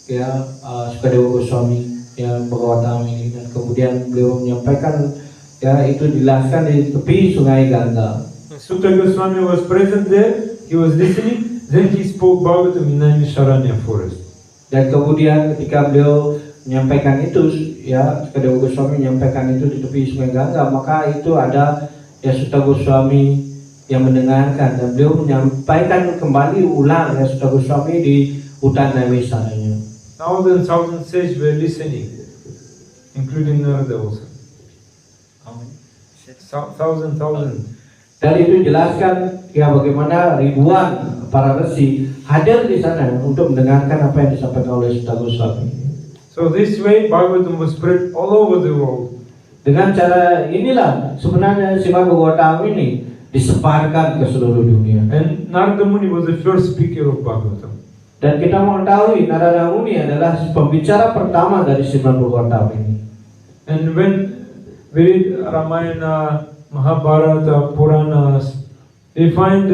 ya Shukadeva Goswami ya Bhagavatam ini, dan kemudian beliau menyampaikan ya itu dijelaskan di tepi sungai Ganga. Sutta Goswami was present there, he was listening, then he spoke Bhagavatam in Naimisharanya forest. Dan kemudian ketika beliau menyampaikan itu ya Shukadeva Goswami menyampaikan itu di tepi sungai Ganga, maka itu ada ya Sutta Goswami yang mendengarkan, dan beliau menyampaikan kembali ulang ya Sutta Goswami di hutan Naimisaranya. Thousands sages were listening, including Narada also. Thousand. Dan itu jelaskan ya bagaimana ribuan para resi hadir di sana untuk mendengarkan apa yang disampaikan oleh Sutta Goswami. So this way Bhagavatam was spread all over the world. Dengan cara inilah sebenarnya Srimad Bhagavatam ini disebarkan ke seluruh dunia. And Narada Muni was the first speaker of Bhagavatam. Dan kita mengetahui Narada Muni adalah pembicara pertama dari Srimad Bhagavatam ini. And when we read Ramayana, Mahabharata, Puranas, we find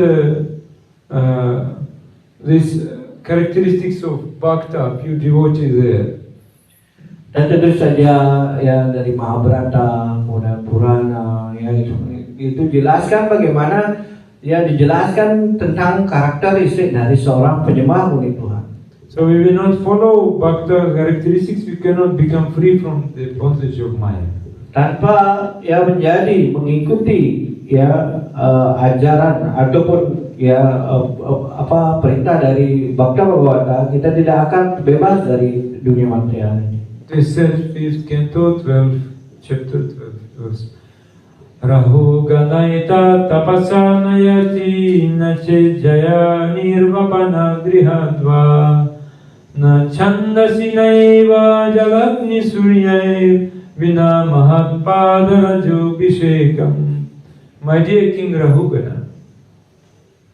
these characteristics of Bhakta, pure devotee there. Dan tentu saja ya dari Mahabharata, kemudian Purana, ya itu jelaskan bagaimana ya dijelaskan tentang karakteristik dari seorang penyembah murni Tuhan. So we will not follow Bhakta characteristics, we cannot become free from the bondage of Maya. Tanpa ya mengikuti ya ajaran ataupun ya perintah dari Bhakta Bhagavata, kita tidak akan bebas dari dunia material ini. It is said 5th canto 12 chapter 12 verse. Rahu ganaita tapasanayati nache jaya nirvapana grihadva na chandasi naiva jalagni suryair vina mahatpadarajo bishekam. My dear King Rahugana,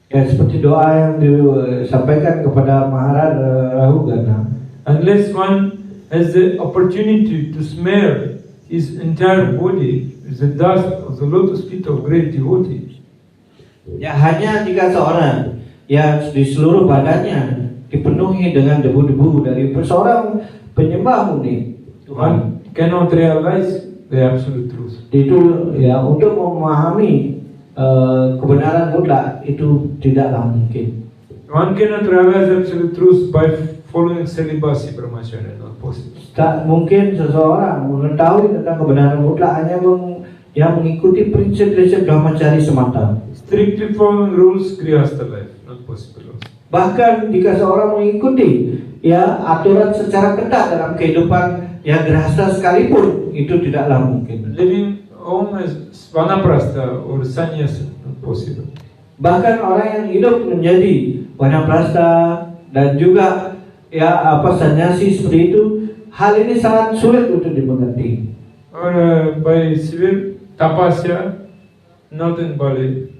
ya seperti doa yang disampaikan kepada Maharaj Rahugana, unless one has the opportunity to smear his entire body with the dust of the lotus feet of great devotees. Ya, hanya jika seorang ya di seluruh badannya dipenuhi dengan debu-debu dari seorang penyembah murni Tuhan, One cannot realize the absolute truth. itu ya untuk memahami kebenaran mutlak itu tidaklah mungkin. One cannot realize absolute truth by following celibacy brahmacharya, not possible. Tak mungkin seseorang mengetahui tentang kebenaran mutlak hanya mengikuti prinsip-prinsip brahmacari semata. Strictly following rules, grihastha life, not possible also. Bahkan jika seorang mengikuti ya aturan secara ketat dalam kehidupan ya grihastha sekalipun itu tidaklah mungkin. Living home as vanaprastha or sannyasa, not possible. Bahkan orang yang hidup menjadi wanaprastha dan juga ya sannyasi seperti itu, hal ini sangat sulit untuk dimengerti. Or by severe tapasya, not in Bali,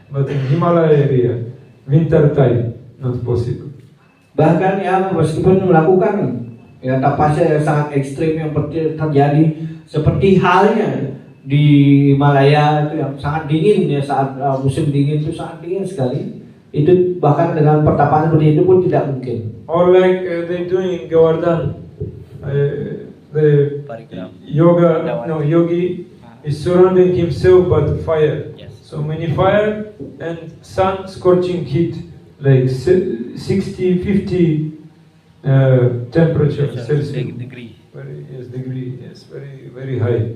but in Himalaya area, winter time, not possible. Bahkan ya meskipun melakukan ya tapasya yang sangat ekstrim yang terjadi seperti halnya di Himalaya itu yang sangat dingin ya saat musim dingin itu sangat dingin sekali, itu bahkan dengan pertapaan seperti itu pun tidak mungkin. Or like they doing in Govardhan, the yogi is surrounding himself by the fire. So many fire and sun scorching heat, like 60, 50 temperature Celsius. Degree, yes, very, very high.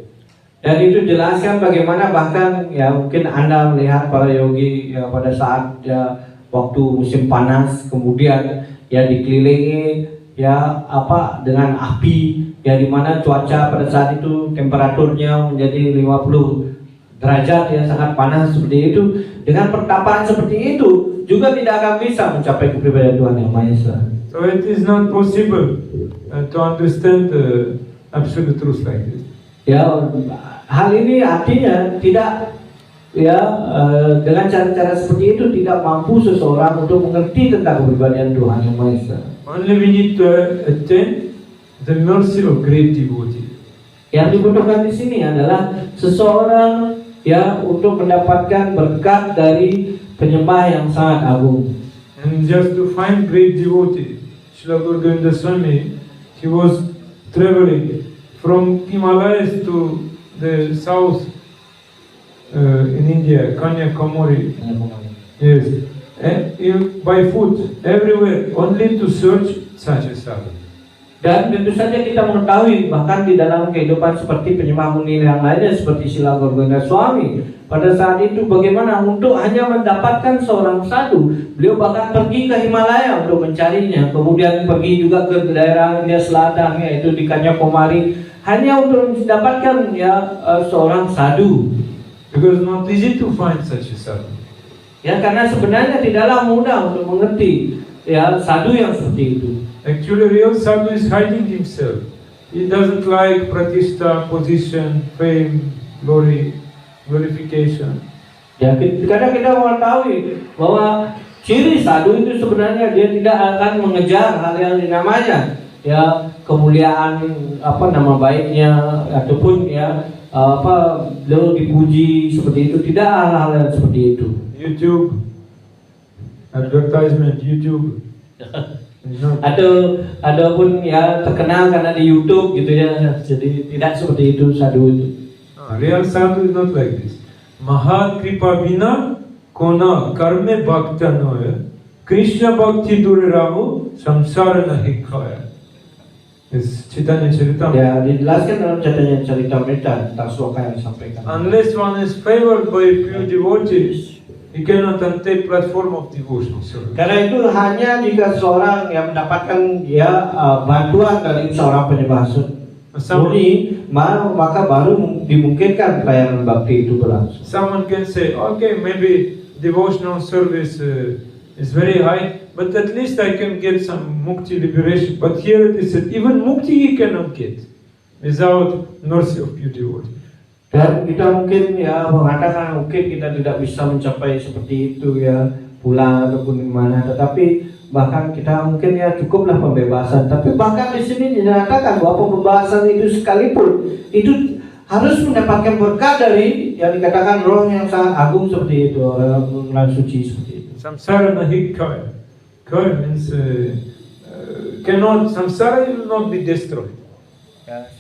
Dan itu jelaskan bagaimana bahkan ya mungkin Anda melihat para yogi ya pada saat ya waktu musim panas kemudian ya dikelilingi ya dengan api ya di mana cuaca pada saat itu temperaturnya menjadi 50 derajat ya sangat panas seperti itu, dengan pertapaan seperti itu juga tidak akan bisa mencapai kepribadian Tuhan Yang Maha Esa. So it is not possible to understand the absolute truth like this. Ya, hal ini artinya tidak ya dengan cara-cara seperti itu tidak mampu seseorang untuk mengerti tentang kepribadian Tuhan Yang Maha Esa. Only we need to attain the mercy of great devotee. Yang dibutuhkan di sini adalah seseorang ya untuk mendapatkan berkat dari penyembah yang sangat agung. And just to find great devotee, Srila Guru Govinda Swami, he was traveling from Himalayas to the south in India, Kanyakumari. Yes, and by foot everywhere, only to search such a sadhu. Dan tentu saja kita mengetahui bahkan di dalam kehidupan seperti penyembah murni yang lainnya seperti Srila Guru Govinda Swami, pada saat itu bagaimana untuk hanya mendapatkan seorang sadhu, beliau bahkan pergi ke Himalaya untuk mencarinya, kemudian pergi juga ke daerah India Selatan yaitu di Kanyakumari hanya untuk mendapatkan seorang sadhu. Because not easy to find such a sadhu. Ya, karena sebenarnya tidaklah mudah untuk mengerti ya sadhu yang seperti itu. Actually, real sadhu is hiding himself. He doesn't like pratishtha, position, fame, glory, glorification. Ya, kadang kita mengetahui bahwa ciri sadhu itu sebenarnya dia tidak akan mengejar hal yang namanya ya kemuliaan nama baiknya ataupun beliau dipuji seperti itu, tidak hal-hal yang seperti itu. YouTube, advertisement, YouTube. Ataupun ya terkenal karena di YouTube gitu ya, jadi tidak seperti itu sadhu itu. Real sadhu is not like this. Maha kripa bina kona karme bhakta noya Krishna bhakti dure rahu samsara nahi khaya. Yes, Chaitanya Charitamrita. Ya, dijelaskan dalam Chaitanya Charitamrita tentang sloka yang disampaikan. Unless one is favored by pure devotees, he cannot take platform of devotion. Karena itu hanya jika seorang yang mendapatkan bantuan dari seorang penyembah murni, maka baru dimungkinkan pelayanan bakti itu berlangsung. Someone can say, okay, maybe devotional service is very high, but at least I can get some mukti liberation. But here it is said, even mukti he cannot get without mercy of pure devotee. Dan kita mungkin mengatakan mungkin kita tidak bisa mencapai seperti itu ya pulang ataupun di mana, tetapi bahkan kita mungkin ya cukuplah pembebasan, tapi bahkan di sini dinyatakan bahwa pembebasan itu sekalipun itu harus mendapatkan berkat dari yang dikatakan roh yang sangat agung seperti itu, orang suci seperti itu. Samsara nahi kaya. Kaya means samsara will not be destroyed.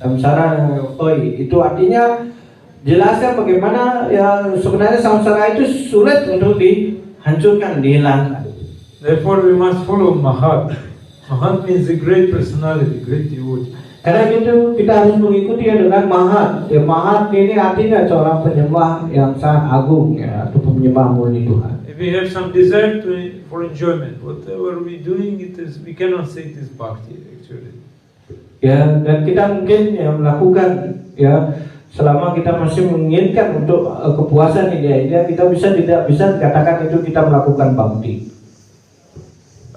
Samsara koi itu artinya jelaskan bagaimana ya sebenarnya samsara itu sulit untuk dihancurkan, dihilangkan. Therefore, we must follow Mahat. Mahat means a great personality, great devotee. Karena itu kita harus mengikuti dengan Mahat. Ya, Mahat ini artinya seorang penyembah yang sangat agung ya, atau penyembah murni Tuhan. If we have some desire for enjoyment, whatever we doing, we cannot say it is bhakti actually. Ya, dan kita mungkin ya melakukan ya selama kita masih menginginkan untuk kepuasan ini ya, kita tidak bisa dikatakan itu kita melakukan bakti.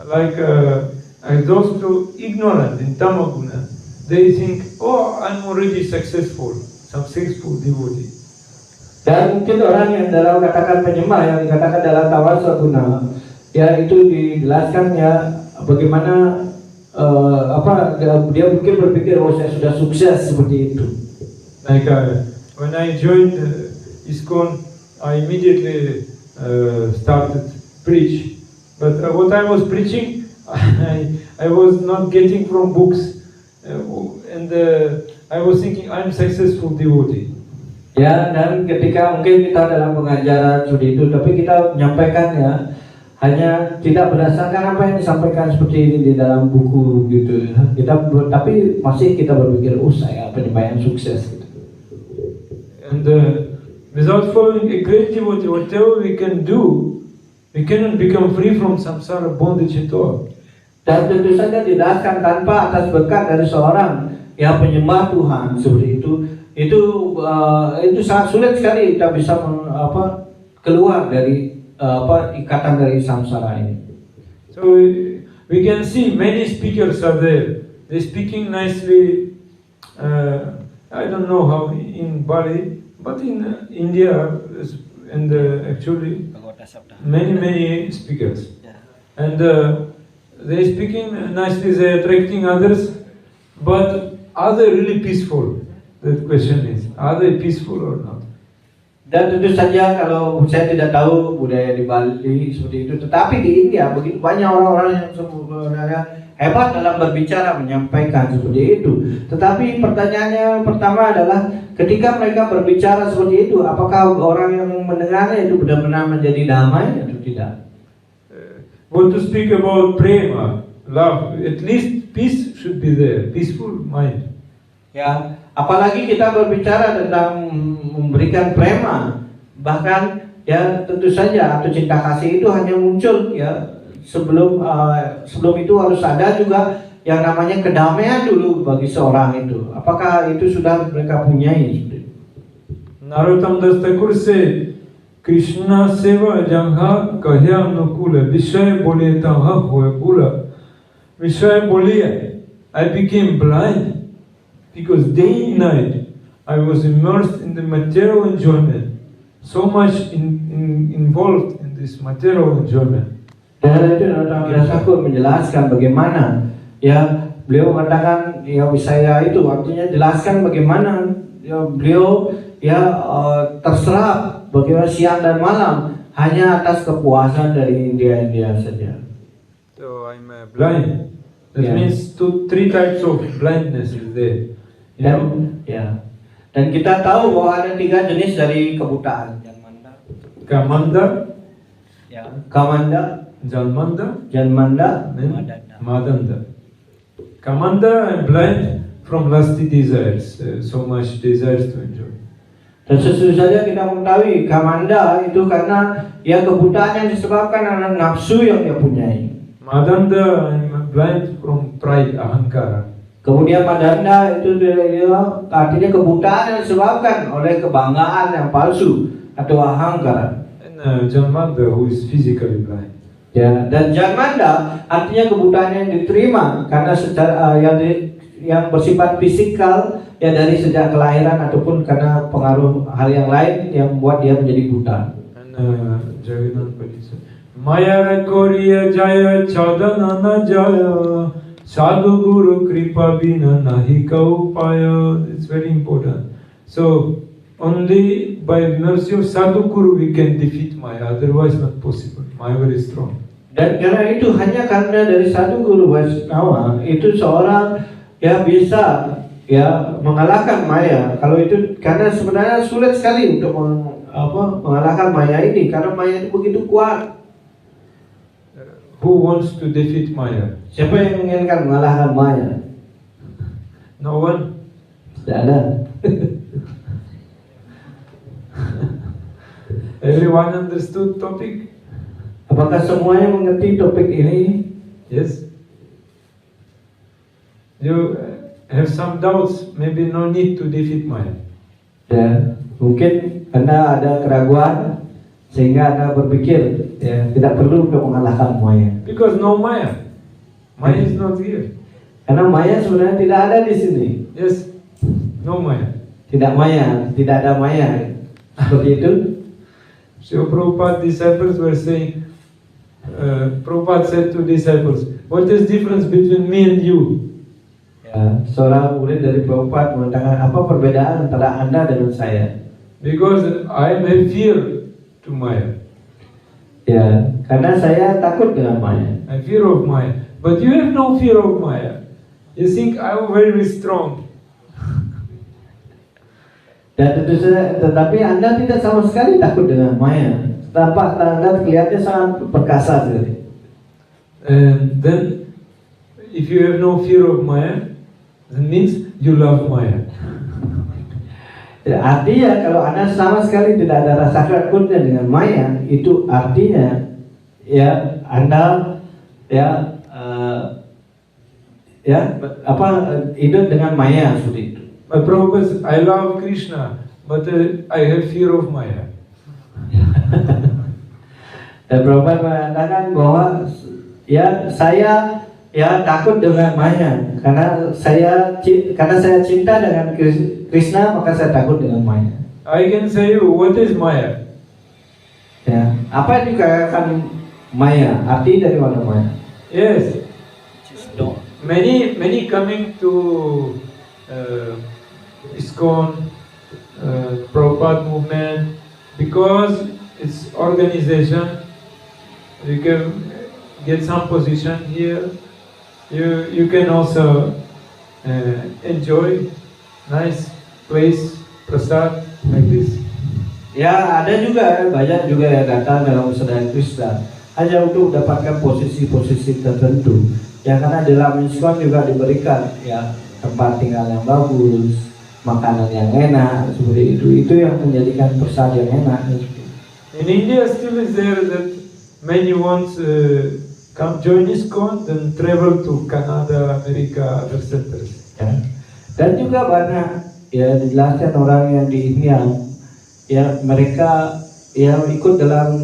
Like those who ignorant in Tamaguna, they think, oh, I'm already successful devotee. Dan mungkin orang yang dalam katakan penyembah yang dikatakan dalam tawasaguna, ya itu dijelaskan ya bagaimana dia mungkin berpikir oh saya sudah sukses seperti itu. Like when I joined ISKCON, I immediately started preach. But what I was preaching, I was not getting from books, and I was thinking I'm successful devotee. Ya, dan ketika mungkin kita dalam pengajaran seperti itu, tapi kita menyampaikan ya hanya tidak berdasarkan apa yang disampaikan seperti ini di dalam buku gitu. Tapi masih kita berpikir, saya penyembah yang sukses gitu. And without following a great devotee, whatever we can do, we cannot become free from samsara bondage at all. Dan tentu saja dijelaskan tanpa atas berkat dari seorang yang penyembah Tuhan seperti itu sangat sulit sekali kita bisa keluar dari ikatan dari samsara ini. So we can see many speakers are there. They speaking nicely. I don't know how in Bali, but in India and actually many speakers, and they speaking nicely. They attracting others, but are they really peaceful? The question is, are they peaceful or not? Dan tentu saja kalau saya tidak tahu budaya di Bali seperti itu, tetapi di India begitu banyak orang-orang yang sebenarnya hebat dalam berbicara, menyampaikan seperti itu. Tetapi pertanyaannya pertama adalah ketika mereka berbicara seperti itu, apakah orang yang mendengarnya itu benar-benar menjadi damai atau tidak? Want to speak about prema, love, at least peace should be there, peaceful mind. Ya, apalagi kita berbicara tentang memberikan prema, bahkan ya tentu saja atau cinta kasih itu hanya muncul ya sebelum itu harus ada juga yang namanya kedamaian dulu bagi seorang itu. Apakah itu sudah mereka punyai? Narottam Das Thakur said, Krishna seva jangha kahya nukula vishaya bolye taha hoye bula. Vishaya bolye, I became blind because day and night I was immersed in the material enjoyment, so much involved in this material enjoyment. Dan itu Narottam Das Thakur menjelaskan bagaimana ya beliau mengatakan ya wisaya itu artinya jelaskan bagaimana ya beliau ya terserap bagaimana siang dan malam hanya atas kepuasan dari India saja. So I'm blind. That means three types of blindness is there. Dan kita tahu bahwa ada 3 jenis dari kebutaan. Kamanda, Kamanda, Janmanda, Madanda. Kamanda, I'm blind from lusty desires, so much desires to enjoy. Dan sesungguhnya kita mengetahui Kamanda itu karena ya kebutaan yang disebabkan karena nafsu yang dia punyai. Madanda, I'm blind from pride, ahankara. Kemudian Madanda itu artinya kebutaan yang disebabkan oleh kebanggaan yang palsu atau ahangkara. And Janmanda, who is physically blind. Ya, dan Janmanda artinya kebutaan yang diterima karena secara yang bersifat fisikal ya dari sejak kelahiran ataupun karena pengaruh hal yang lain yang membuat dia menjadi buta. And Jagannath Padi said, Maya Koriya Jaya Chadanana Jaya Sadhu Guru Kripa Bina Nahi Kaupaya. It's very important. So only by mercy of Sadhu Guru we can defeat Maya, otherwise not possible. Maya very strong. Dan karena itu hanya karena dari Sadhu Guru Vaishnava itu seorang ya bisa ya mengalahkan Maya. Kalau itu karena sebenarnya sulit sekali untuk mengalahkan Maya ini karena Maya itu begitu kuat. Who wants to defeat Maya? Siapa yang menginginkan mengalahkan Maya? No one. Tidak ada. Everyone understood topic? Apakah semuanya mengerti topik ini? Yes. You have some doubts, maybe no need to defeat Maya. Ya, mungkin Anda ada keraguan sehingga Anda berpikir ya tidak perlu untuk mengalahkan Maya. Because no Maya. Maya is not here. Karena Maya sebenarnya tidak ada di sini. Yes. No Maya. Tidak Maya, tidak ada Maya. Seperti itu. So Prabhupada disciples were saying, Prabhupada said to disciples, what is difference between me and you? Ya, seorang murid dari Prabhupada mengatakan apa perbedaan antara Anda dengan saya? Because I have fear to Maya. Ya, karena saya takut dengan Maya. I fear of Maya. But you have no fear of Maya. You think I am very strong. Dan tentu saja, tetapi Anda tidak sama sekali takut dengan Maya. Tampak Anda kelihatannya sangat perkasa sekali. And then, if you have no fear of Maya, that means you love Maya. Ya, artinya kalau Anda sama sekali tidak ada rasa takutnya dengan Maya, itu artinya ya Anda ya hidup dengan Maya seperti itu. My Prabhupada says, I love Krishna, but I have fear of Maya. Dan Prabhupada mengatakan bahwa ya saya ya takut dengan Maya karena saya cinta dengan Krishna, maka saya takut dengan Maya. I can say you what is Maya. Ya, apa yang dikatakan Maya? Arti dari mana Maya? Yes, many coming to ISKCON, Prabhupada movement, because it's organization. You can get some position here. You can also enjoy nice place, prasad like this. Ya, ada juga banyak juga yang datang dalam sadhana Krishna hanya untuk mendapatkan posisi-posisi tertentu. Ya, karena dalam ISKCON juga diberikan ya tempat tinggal yang bagus, makanan yang enak seperti itu. Itu yang menjadikan prasad yang enak. In India still is there that many want come join ISKCON then travel to Canada, America, other centers. Ya. Dan juga banyak ya dijelaskan orang yang di India ya mereka yang ikut dalam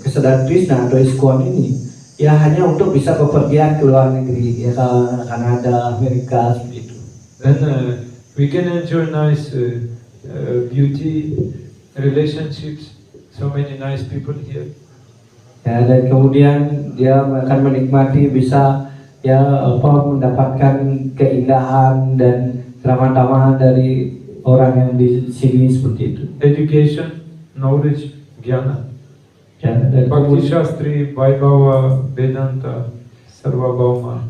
kesadaran Krishna atau ISKCON ini ya hanya untuk bisa bepergian ke luar negeri ya ke Kanada, Amerika seperti itu. Then we can enjoy nice beauty, relationships, so many nice people here. Ya, dan kemudian dia akan menikmati bisa ya mendapatkan keindahan dan keramah-tamahan dari orang yang di sini seperti itu. Education, knowledge, jnana. Ya, dan Bhakti Shastri, Vaibhava, Vedanta, Sarvabhauma.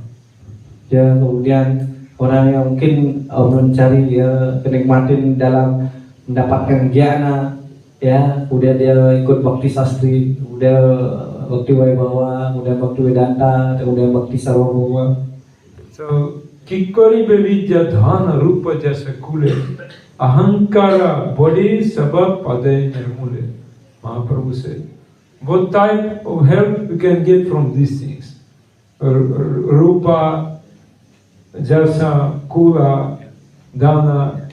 Ya, kemudian orang yang mungkin mencari ya kenikmatan dalam mendapatkan jnana ya, kemudian dia ikut Bhakti Shastri, kemudian Bhakti Vaibhava, kemudian Bhakti Vedanta, kemudian Bhakti Sarvabhauma. So, Kikkari Bevidya Dhana Rupa Jasa Kule Ahankara Body Sabab Padai Nirmule. Mahaprabhu said, what type of help we can get from these things? Rupa, Jasa, Kula, Dana.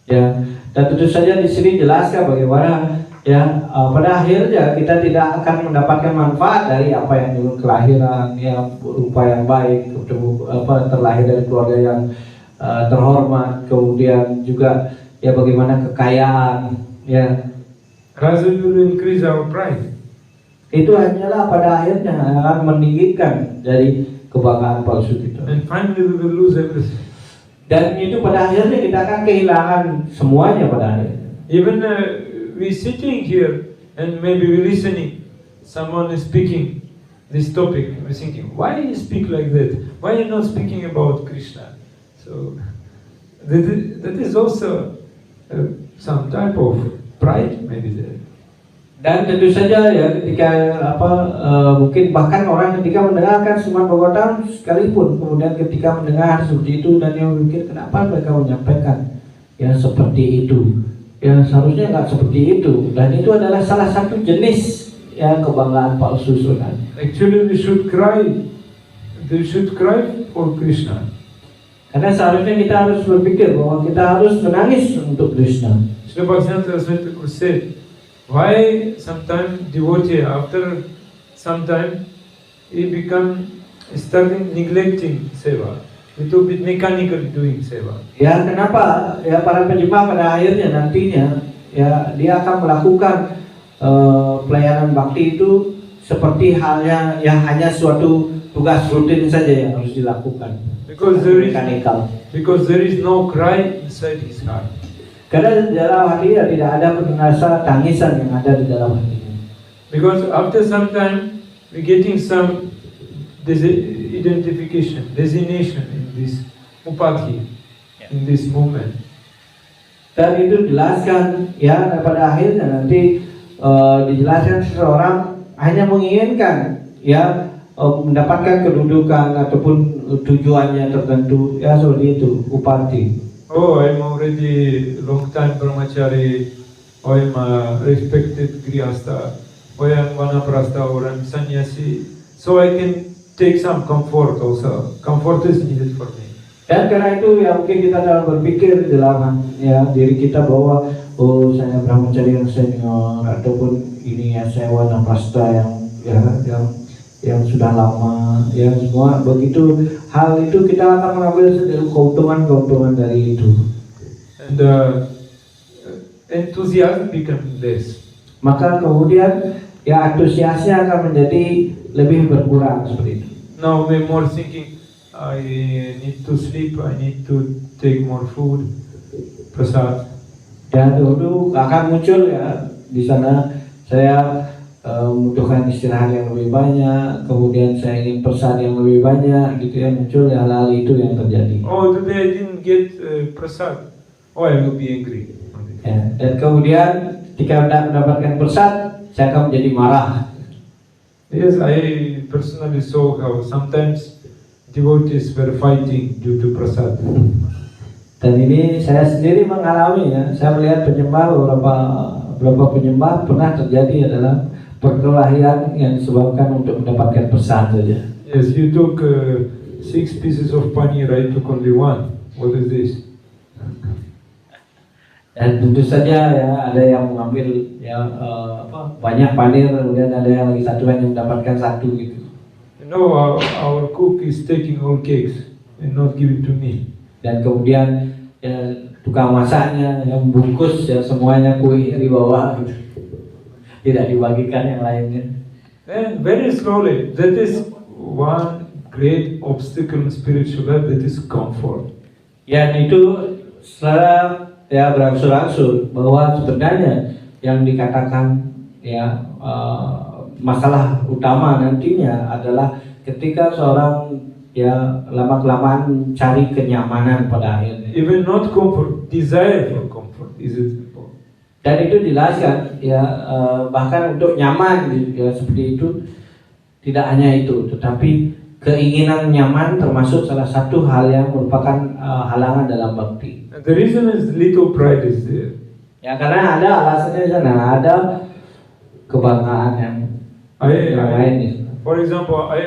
Ya, dan tentu saja di sini jelaskan bagaimana ya pada akhirnya kita tidak akan mendapatkan manfaat dari apa yang dulu kelahiran yang rupa yang baik, terlahir dari keluarga yang terhormat, kemudian juga ya bagaimana kekayaan ya. Rather we will increase our pride. itu hanyalah pada akhirnya akan meninggikan dari kebanggaan palsu kita. And finally we will lose everything. Dan itu pada akhirnya kita akan kehilangan semuanya pada akhirnya. Even we sitting here and maybe we listening, someone is speaking this topic, we're thinking, why you speak like that? Why you not speaking about Krishna? So that is also some type of pride maybe there. Dan tentu saja ya ketika mungkin bahkan orang ketika mendengarkan Srimad Bhagavatam sekalipun kemudian ketika mendengar seperti itu dan yang berpikir kenapa mereka menyampaikan yang seperti itu, yang seharusnya nggak seperti itu, dan itu adalah salah satu jenis ya kebanggaan palsu sebenarnya. Actually we should cry for Krishna. Karena seharusnya kita harus berpikir bahwa kita harus menangis untuk Krishna. Srila Bhaktivinoda Saraswati Thakur said, why sometimes devotee after some time he become starting neglecting seva, little bit mechanically doing seva. Ya kenapa ya para penyembah pada akhirnya nantinya ya dia akan melakukan pelayanan bakti itu seperti halnya ya hanya suatu tugas rutin saja yang harus dilakukan. Because there is no cry inside his heart. Karena di dalam hati tidak ada rasa tangisan yang ada di dalam hatinya. Because after some time we getting some designation in this upadhi, in this movement. Dan itu dijelaskan ya pada akhirnya nanti dijelaskan seseorang hanya menginginkan ya mendapatkan kedudukan ataupun tujuannya tertentu ya seperti itu upadhi. Oh, I'm already long time brahmachari, or I'm a respected grihastha, or I'm vanaprastha, or I'm sannyasi, so I can take some comfort also. Comfort is needed for me. Dan karena itu ya mungkin kita dalam berpikir di dalam ya diri kita bahwa oh saya brahmachari yang senior ataupun ini ya saya vanaprastha yang sudah lama ya semua begitu hal itu kita akan mengambil keuntungan dari itu. And enthusiasm become less. Maka kemudian ya antusiasnya akan menjadi lebih berkurang seperti itu. Now we're more thinking, I need to sleep, I need to take more food, prasad. Ya dulu akan muncul ya di sana saya membutuhkan istirahat yang lebih banyak, kemudian saya ingin prasad yang lebih banyak, gitu ya muncul hal-hal itu yang terjadi. Oh, today I didn't get prasad. Oh, I will be angry. Ya, dan kemudian ketika tidak mendapatkan prasad, saya akan menjadi marah. Yes, I personally saw how sometimes devotees were fighting due to prasad. Dan ini saya sendiri mengalami ya, saya melihat beberapa penyembah pernah terjadi adalah perkelahian yang disebabkan untuk mendapatkan prasad saja. Yes, you took 6 pieces of paneer, I took only 1. What is this? Dan tentu saja ya ada yang mengambil ya banyak paneer, kemudian ada yang lagi satu yang mendapatkan satu gitu. You know, our cook is taking all cakes and not giving to me. Dan kemudian ya, tukang masaknya yang bungkus ya semuanya kue di bawah gitu. Tidak dibagikan yang lainnya. And very slowly, that is one great obstacle in spiritual life, that is comfort. Ya itu setelah ya berangsur-angsur bahwa sebenarnya yang dikatakan ya masalah utama nantinya adalah ketika seorang ya lama-kelamaan mencari kenyamanan pada akhirnya. Even not comfort, desire for comfort is it. Dan itu dijelaskan ya bahkan untuk nyaman ya, seperti itu tidak hanya itu, tetapi keinginan nyaman termasuk salah satu hal yang merupakan halangan dalam bakti. The reason is little pride is there. Ya karena ada alasannya di sana, ada kebanggaan yang lain. For example, I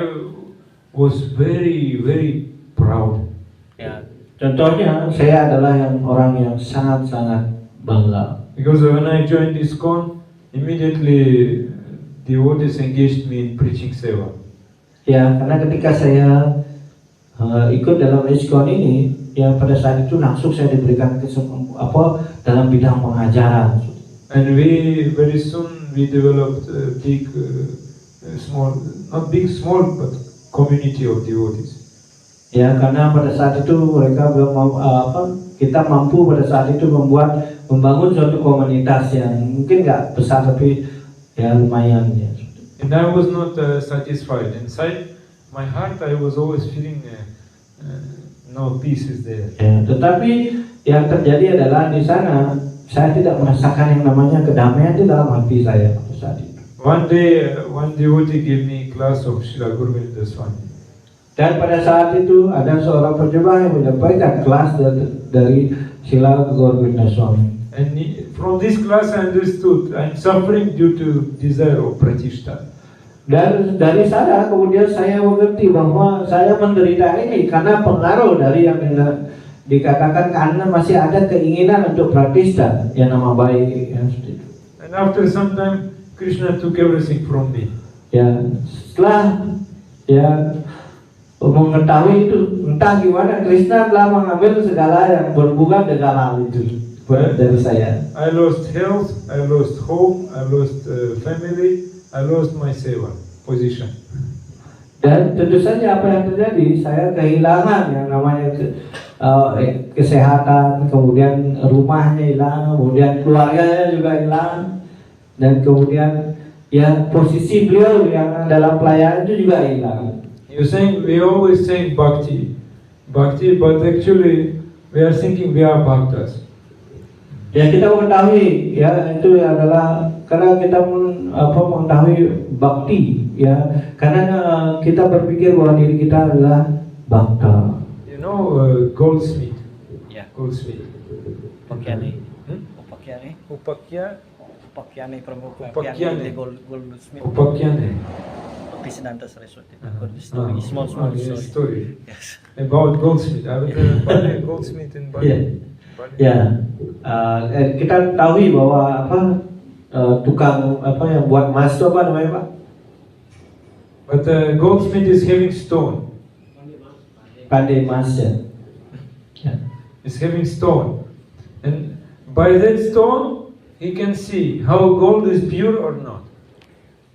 was very proud. Ya, contohnya saya adalah orang yang sangat bangga. Because when I joined ISKCON, immediately devotees engaged me in preaching seva. Ya, karena ketika saya ikut dalam ISKCON ini, ya pada saat itu langsung saya diberikan dalam bidang pengajaran. And very soon we developed a big small, not big, small, but community of devotees. Ya, karena pada saat itu mereka belum kita mampu pada saat itu membangun suatu komunitas yang mungkin nggak besar tapi ya lumayan ya. And I was not satisfied. Inside my heart, I was always feeling no peace is there. Ya, tetapi yang terjadi adalah di sana saya tidak merasakan yang namanya kedamaian di dalam hati saya pada saat itu. One day, one devotee gave me class of Srila Gurvinda Swami. Dan pada saat itu ada seorang penjemaah yang menyampaikan kelas dari Srila Gurvinda Swami. And from this class I understood I'm suffering due to desire of pratishta. Dan dari sana kemudian saya mengerti bahwa saya menderita ini karena pengaruh dari yang dikatakan karena masih ada keinginan untuk pratishta yang nama baik yang seperti itu. And after some time Krishna took everything from me. Ya, setelah ya mengetahui itu entah gimana Krishna telah mengambil segala yang berhubungan dengan hal itu dari saya. I lost health, I lost home, I lost family, I lost my seva position. Dan tentu saja apa yang terjadi, saya kehilangan yang namanya kesehatan, kemudian rumahnya hilang, kemudian keluarganya juga hilang, dan kemudian ya posisi beliau yang dalam pelayanan itu juga hilang. We always saying bhakti, but actually we are thinking we are bhaktas. Ya kita mengetahui ya itu adalah karena kita mengetahui bakti ya karena kita berpikir bahwa diri kita adalah bhakta. You know goldsmith. Yeah. Goldsmith. Upakyani. Hmm? Upakyani. Upakyani. Upakyani. Goldsmith. Upakyani. Pisinanta Saraswati. Small Story. Yes. About goldsmith. I was a goldsmith in Bali. Yeah. Ya, kita tahu bahwa tukang yang buat emas itu apa namanya Pak? But goldsmith is having stone. Pandai emas ya. Is having stone, and by that stone he can see how gold is pure or not.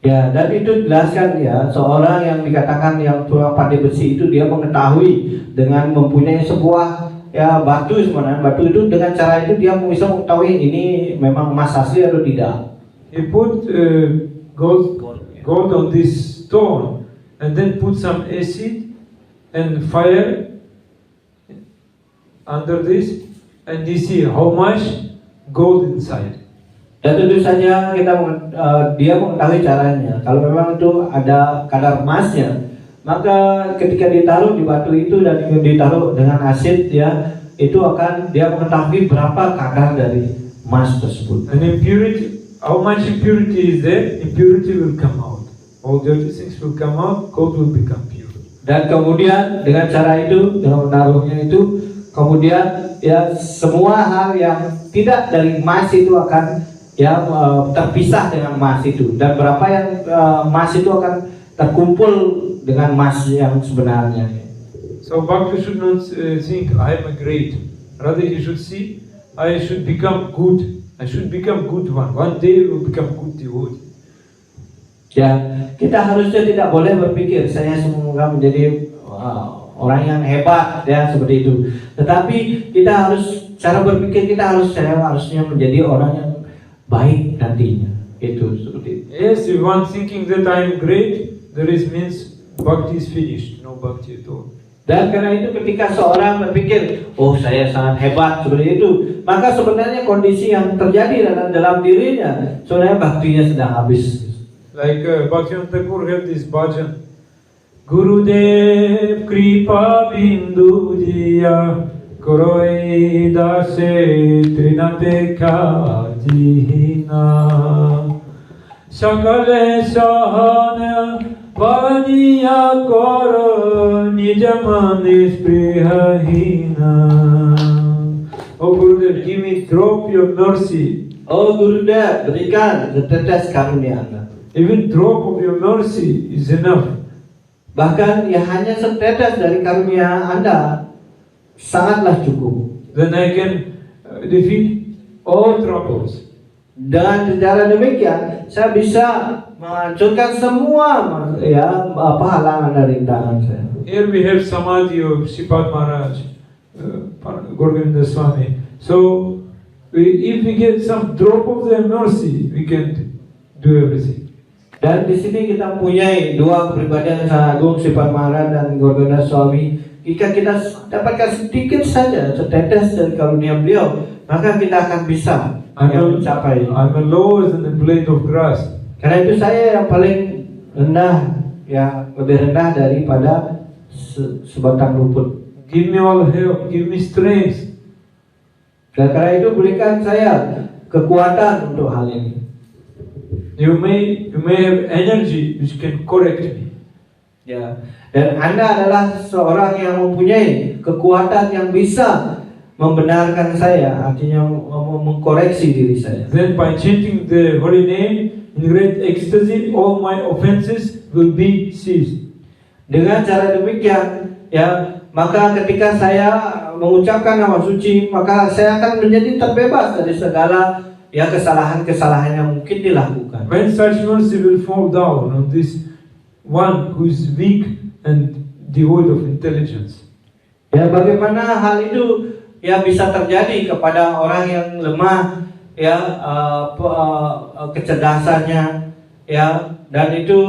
Ya, dan itu jelaskan ya seorang yang dikatakan yang tukang pandai besi itu dia mengetahui dengan mempunyai sebuah ya batu sebenarnya batu itu dengan cara itu dia bisa mengetahui ini memang emas asli atau tidak. He put gold on this stone and then put some acid and fire under this, and you see how much gold inside. Dan tentu saja dia mengetahui caranya. Kalau memang itu ada kadar emasnya, maka ketika ditaruh di batu itu dan ditaruh dengan asid ya, itu akan dia mengetahui berapa kadar dari emas tersebut. And impurity, how much impurity is there? Impurity will come out. All dirty things will come out. Gold will become pure. Dan kemudian dengan cara itu, dengan menaruhnya itu, kemudian ya semua hal yang tidak dari emas itu akan ya terpisah dengan emas itu, dan berapa yang emas itu akan terkumpul dengan emas yang sebenarnya. So Bhakti should not think I am a great. Rather he should see I should become good. I should become good one. One day I will become good devotee. Ya, kita harusnya tidak boleh berpikir saya semoga menjadi orang yang hebat ya seperti itu. Tetapi kita harus cara berpikir kita harusnya menjadi orang yang baik nantinya. Itu seperti itu. Yes, if one thinking that I am great, there is means Bhakti is finished. No Bhakti at all. Dan karena itu ketika seorang berpikir, oh saya sangat hebat seperti itu, maka sebenarnya kondisi yang terjadi dalam dirinya, sebenarnya baktinya sedang habis. Like Bhaktivinoda Thakur had this bhajan, Gurudev Kripa Bindu Jiya Koroi Dase Trinate Kajihina Sakale Sahana Vaniya Koro Nijamani Sprihahina. Oh Gurudev, give me drop your mercy. Oh Gurudev, berikan setetes karunia Anda. Even drop of your mercy is enough. Bahkan ya hanya setetes dari karunia Anda sangatlah cukup. Then I can defeat all troubles. Dengan cara demikian saya bisa menghancurkan semua ya halangan dan rintangan saya. Here we have Samadhi of Sripad Maharaj, Gauravinda Swami. So, if we get some drop of their mercy, we can do everything. Dan di sini kita mempunyai dua kepribadian yang sangat agung, Sripad Maharaj dan Gauravinda Swami. Jika kita dapatkan sedikit saja, setetes dari karunia beliau, maka kita akan bisa mencapai. I'm a lower than a blade of grass. Karena itu saya yang paling rendah, ya lebih rendah daripada sebatang rumput. Give me all help, give me strength. Dan karena itu berikan saya kekuatan untuk hal ini. You may have energy which can correct me. Ya, dan Anda adalah seorang yang mempunyai kekuatan yang bisa membenarkan saya, artinya mengkoreksi diri saya. Then by chanting the holy name in great ecstasy, all my offenses will be ceased. Dengan cara demikian, ya, maka ketika saya mengucapkan nama suci, maka saya akan menjadi terbebas dari segala ya kesalahan-kesalahan yang mungkin dilakukan. When such mercy will fall down on this one who is weak and devoid of intelligence. Ya, bagaimana hal itu ya bisa terjadi kepada orang yang lemah, ya kecerdasannya, ya, dan itu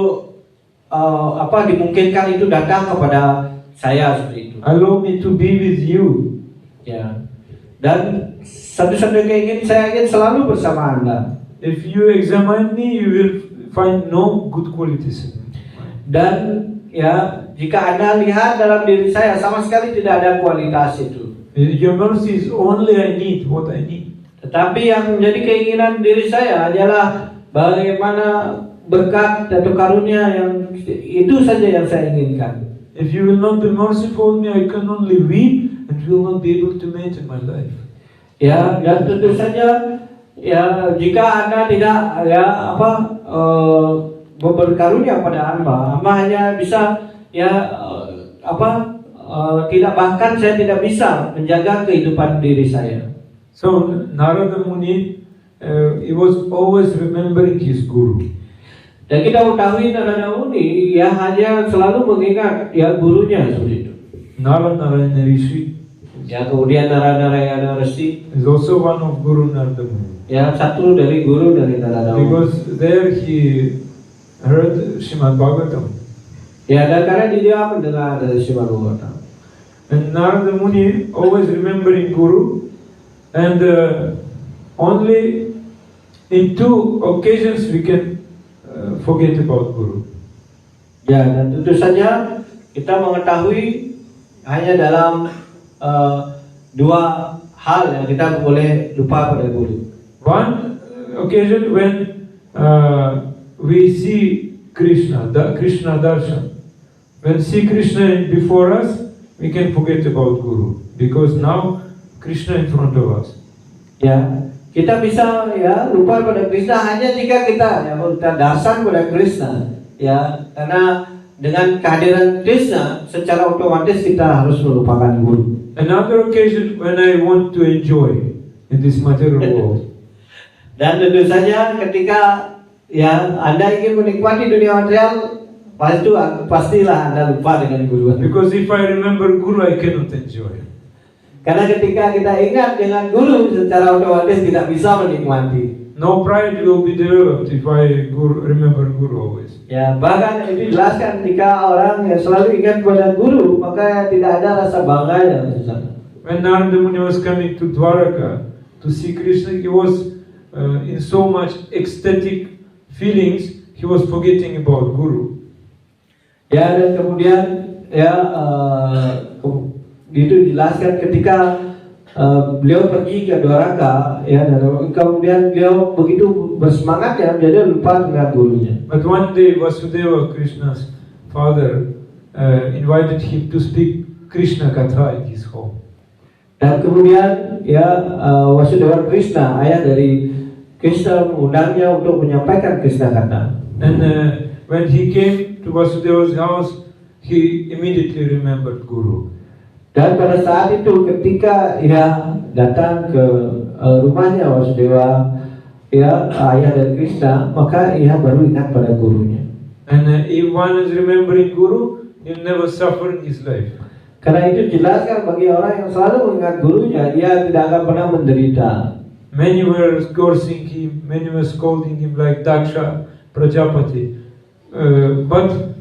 dimungkinkan itu datang kepada saya seperti itu. Allow me to be with you. Ya, dan satu-satunya saya ingin selalu bersama Anda. If you examine me, you will find no good qualities in me. Dan ya, jika Anda lihat dalam diri saya sama sekali tidak ada kualitas itu. Your mercy is only I need what I need. Tetapi yang menjadi keinginan diri saya adalah bagaimana berkat atau karunia yang itu saja yang saya inginkan. If you will not be merciful me, I can only weep and will not be able to maintain my life. Ya, dan tentu saja ya jika Anda tidak memberi karunia pada hamba hanya bisa tidak, bahkan saya tidak bisa menjaga kehidupan diri saya. So Narada Muni, he was always remembering his guru. Dan kita ketahui Narada Muni ya hanya selalu mengingat ya gurunya seperti itu. Narayana Rishi Ya, kemudian Narayana Rishi is also one of Guru Narada Muni. ya satu dari guru dari Narada Muni. Because there he heard Srimad Bhagavatam. Ya, dan karena dia mendengar dari Srimad Bhagavatam. And Narada Muni always remembering Guru, and only in 2 occasions we can forget about Guru. Ya, dan tentu saja kita mengetahui hanya dalam 2 hal yang kita boleh lupa pada guru. One occasion when we see Krishna, Krishna Darshan. When see Krishna before us, we can forget about Guru, because now Krishna in front of us. Ya, kita bisa ya lupa pada Krishna hanya jika kita darshan pada Krishna. Ya, karena dengan kehadiran Krishna secara otomatis kita harus melupakan Guru. Another occasion when I want to enjoy in this material world. Dan tentu saja ketika ya Anda ingin menikmati dunia material, pastilah Anda lupa dengan Guru. Because if I remember Guru, I cannot enjoy. Karena ketika kita ingat dengan Guru, secara otomatis tidak bisa menikmati. No pride will be developed if I remember Guru always. Ya, bahkan itu dijelaskan jika orang yang selalu ingat pada Guru, maka tidak ada rasa bangga yang sana. When Narada Muni was coming to Dwaraka to see Krishna, he was in so much ecstatic feelings, he was forgetting about Guru. Ya, dan kemudian ya itu dijelaskan ketika beliau pergi ke Dwaraka, ya, dan kemudian beliau begitu bersemangat ya, jadi lupa dengan gurunya. But one day Vasudeva, Krishna's father, invited him to speak Krishna Katha in his home. Dan kemudian ya Vasudeva Krishna, ayah dari Krishna, mengundangnya untuk menyampaikan Krishna Katha. And when he came to Vasudeva's house, he immediately remembered Guru. Dan pada saat itu ketika ia datang ke rumahnya Vasudeva, ya ayah dari Krishna, maka ia baru ingat pada gurunya. And if one is remembering Guru, he'll never suffer in his life. Karena itu jelaskan bagi orang yang selalu mengingat gurunya, ia tidak akan pernah menderita. Many were cursing him, many were scolding him like Daksha, Prajapati. But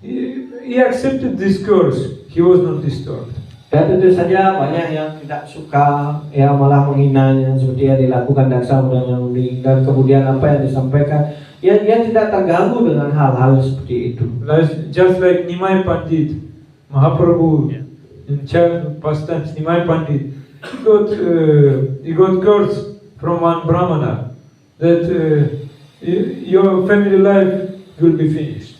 he accepted this curse. He was not disturbed. Dan tentu saja banyak yang tidak suka, ya malah menghinanya seperti yang dilakukan Daksa Muda-Mudi, dan kemudian apa yang disampaikan, ya dia tidak terganggu dengan hal-hal seperti itu. Just like Nimai Pandit, Mahaprabhu in childhood pastimes, Nimai Pandit, he got curse from one Brahmana that your family life will be finished.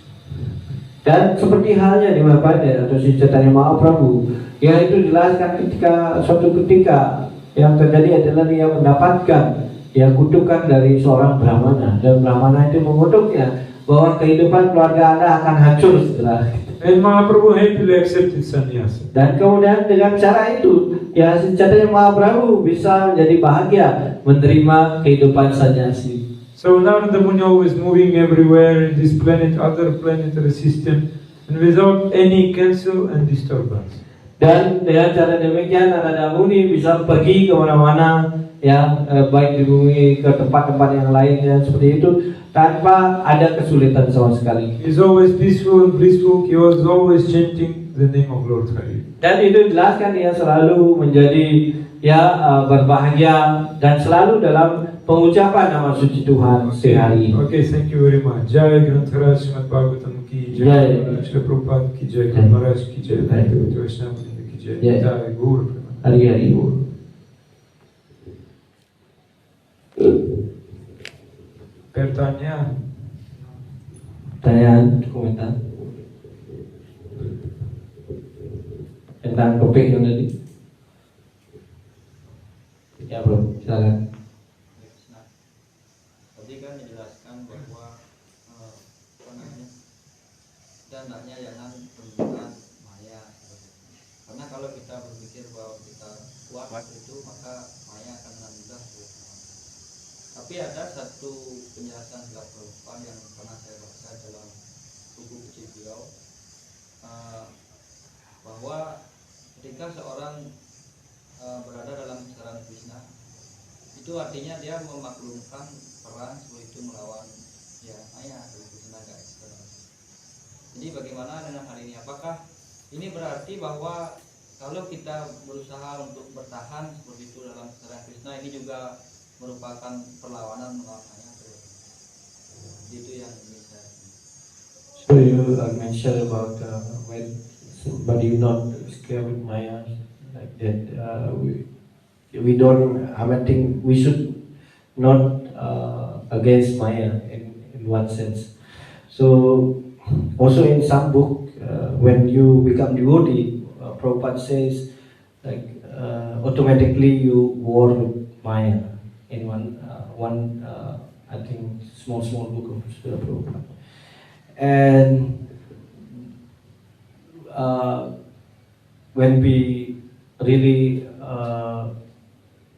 Dan seperti halnya di Mahaprabhu atau si Chaitanya Mahaprabhu, yang itu jelaskan ketika suatu ketika yang terjadi adalah dia mendapatkan kutukan dari seorang Brahmana, dan Brahmana itu mengutuknya bahwa kehidupan keluarga Anda akan hancur setelah. And Mahaprabhu happily accepted sannyasa. Dan kemudian dengan cara itu, ya si Chaitanya Mahaprabhu bisa menjadi bahagia menerima kehidupan sannyasi. So Narada Muni always moving everywhere in this planet, other planetary system, and without any cancel and disturbance. Dan dengan cara demikian Narada Muni bisa pergi kemana-mana, baik di bumi ke tempat-tempat yang lainnya seperti itu, tanpa ada kesulitan sama sekali. He is always peaceful and blissful. He was always chanting the name of Lord Hari. Dan itu jelaskan dia selalu menjadi berbahagia dan selalu dalam pengucapan nama suci Tuhan sehari. Okay, thank you very much. Jai Granthara Srimad Bhagavatam ki jai, Srila Prabhupada ki jai, Guru Maharaj ki jai, Bhakti Vaishnava ki jai, Jai Guru. Hari-hari Guru. Pertanyaan. Pertanyaan, komentar tentang topik yang tadi. Ya bro, silakan. Tadi kan dijelaskan bahwa kita hendaknya jangan menggunakan maya. Karena kalau kita berpikir bahwa kita kuat itu, maka maya akan dengan mudah. Tapi ada satu penjelasan Srila Prabhupada yang pernah saya baca dalam buku kecil beliau, bahwa ketika seorang berada dalam kesetaraan Krishna, itu artinya dia memaklumkan perang seperti itu melawan maya dari tenaga eksternal. Jadi bagaimana dengan hal ini? Apakah ini berarti bahwa kalau kita berusaha untuk bertahan seperti itu dalam kesetaraan Krishna, ini juga merupakan perlawanan melawan maya? Itu yang ingin saya. So you mentioned about when somebody not scared with Maya like that. We don't. I think we should not against Maya in one sense. So also in some book, when you become devotee, Prabhupada says like automatically you war with Maya in one I think small book of Srila Prabhupada. And when we really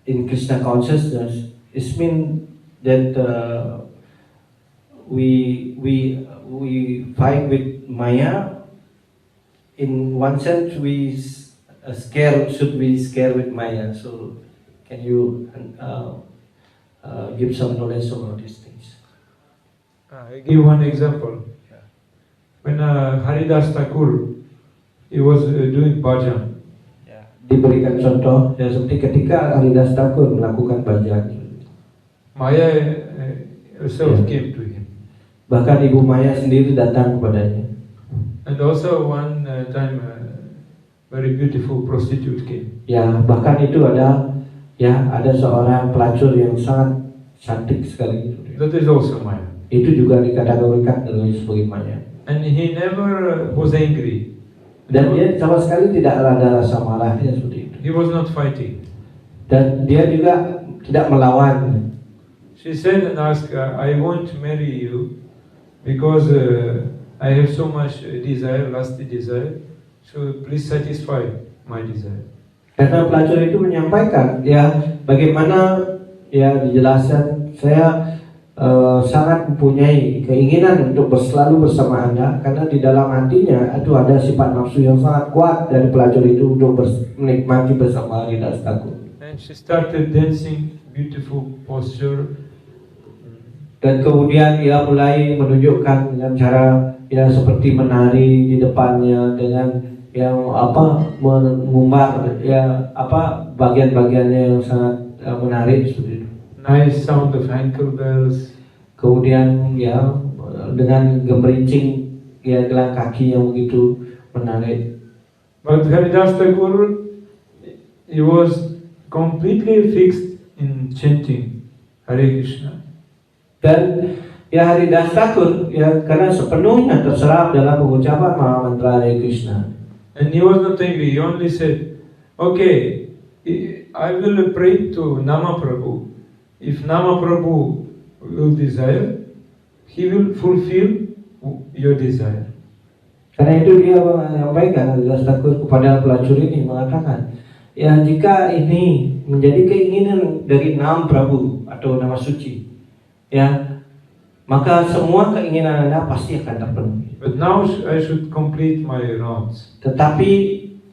in Krishna consciousness, it means that we fight with Maya. In one sense, we should be scared with Maya. So, can you give some knowledge about these things? I give one example. When Haridas Thakur, he was doing bhajan. Diberikan contoh ya seperti ketika Haridas Thakur melakukan bhajan. Maya herself came to him. Bahkan Ibu Maya sendiri datang kepadanya. And also one time very beautiful prostitute came. Ya, bahkan itu ada seorang pelacur yang sangat cantik sekali. That is also Maya. Itu juga dikategorikan sebagai Maya. And he never was angry. Dan dia sama sekali tidak ada rasa marahnya seperti itu. He was not fighting. Dan dia juga tidak melawan. She said and asked, I want to marry you because I have so much desire, lusty desire. So please satisfy my desire. Karena pelacur itu menyampaikan, bagaimana dijelaskan saya sangat mempunyai keinginan untuk selalu bersama Anda, karena di dalam hatinya itu ada sifat nafsu yang sangat kuat dari pelacur itu untuk menikmati bersama Haridas Thakur. And she started dancing, beautiful posture. Dan kemudian ia mulai menunjukkan dengan cara ya seperti menari di depannya dengan yang mengumbar ya bagian-bagiannya yang sangat menarik seperti itu. Nice sound of ankle bells. Kemudian ya dengan gemerincing ya gelang kaki yang begitu menarik. But Haridas Thakur, he was completely fixed in chanting Hare Krishna. Dan ya Haridas Thakur ya karena sepenuhnya terserap dalam pengucapan Maha Mantra Hare Krishna. And he was not angry, he only said, okay, I will pray to Nama Prabhu. If Nama Prabhu will desire, he will fulfill your desire. Karena itu dia menyampaikan Haridas Thakur kepada pelacur ini mengatakan, ya jika ini menjadi keinginan dari Nama Prabhu atau nama suci, ya maka semua keinginan Anda pasti akan terpenuhi. But now I should complete my rounds. Tetapi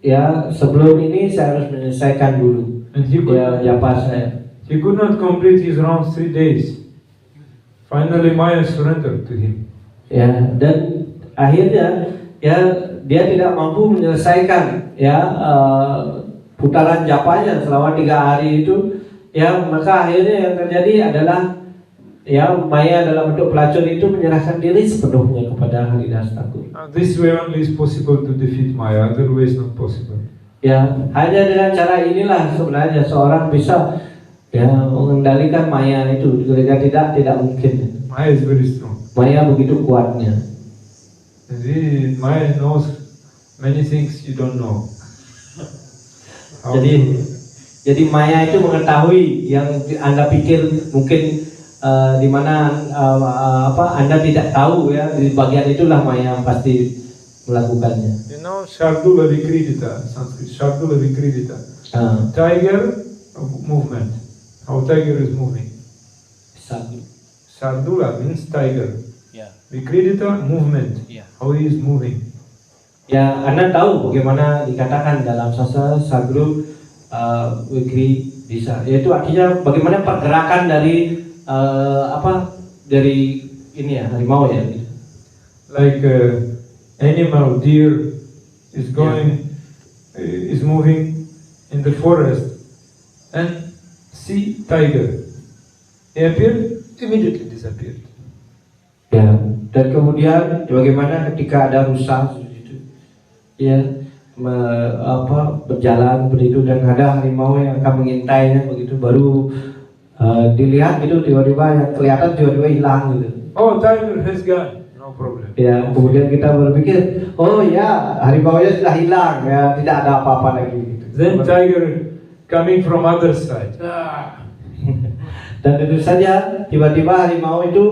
ya sebelum ini saya harus menyelesaikan dulu And he could, ya japa saya. he could not complete his rounds 3 days. Finally Maya surrendered to him. Ya, dan akhirnya ya dia tidak mampu menyelesaikan ya putaran japanya selama 3 hari itu, ya maka akhirnya yang terjadi adalah ya Maya dalam bentuk pelacur itu menyerahkan diri sepenuhnya kepada Haridas Thakur. This way only is possible to defeat Maya, otherwise not possible. Ya, hanya dengan cara inilah sebenarnya seorang bisa ya mengendalikan Maya itu. Jika tidak mungkin. Maya is very strong. Maya begitu kuatnya. Maya knows many things you don't know. Jadi Maya itu mengetahui yang Anda pikir mungkin di mana Anda tidak tahu, ya di bagian itulah Maya pasti melakukannya. You know Shardula Vikridita, Sanskrit Shardula Vikridita. Tiger movement. How tiger is moving. Shardula means tiger. Ya. Vikridita movement. Ya. How he is moving. Ya, Anda tahu bagaimana dikatakan dalam sastra Sadru Vikridita, yaitu artinya bagaimana pergerakan dari dari ini ya harimau ya. Like animal, deer is going, is moving in the forest, and see tiger. He appeared, immediately disappeared. Ya, dan kemudian bagaimana ketika ada rusa itu, ya berjalan begitu dan ada harimau yang akan mengintainya begitu, baru dilihat itu tiba-tiba yang kelihatan tiba-tiba hilang gitu. Oh, tiger has gone, no problem. Ya, kemudian kita berpikir, oh ya harimau-nya sudah hilang, ya tidak ada apa-apa lagi. Gitu. Then tiger coming from other side. Dan tentu saja tiba-tiba harimau itu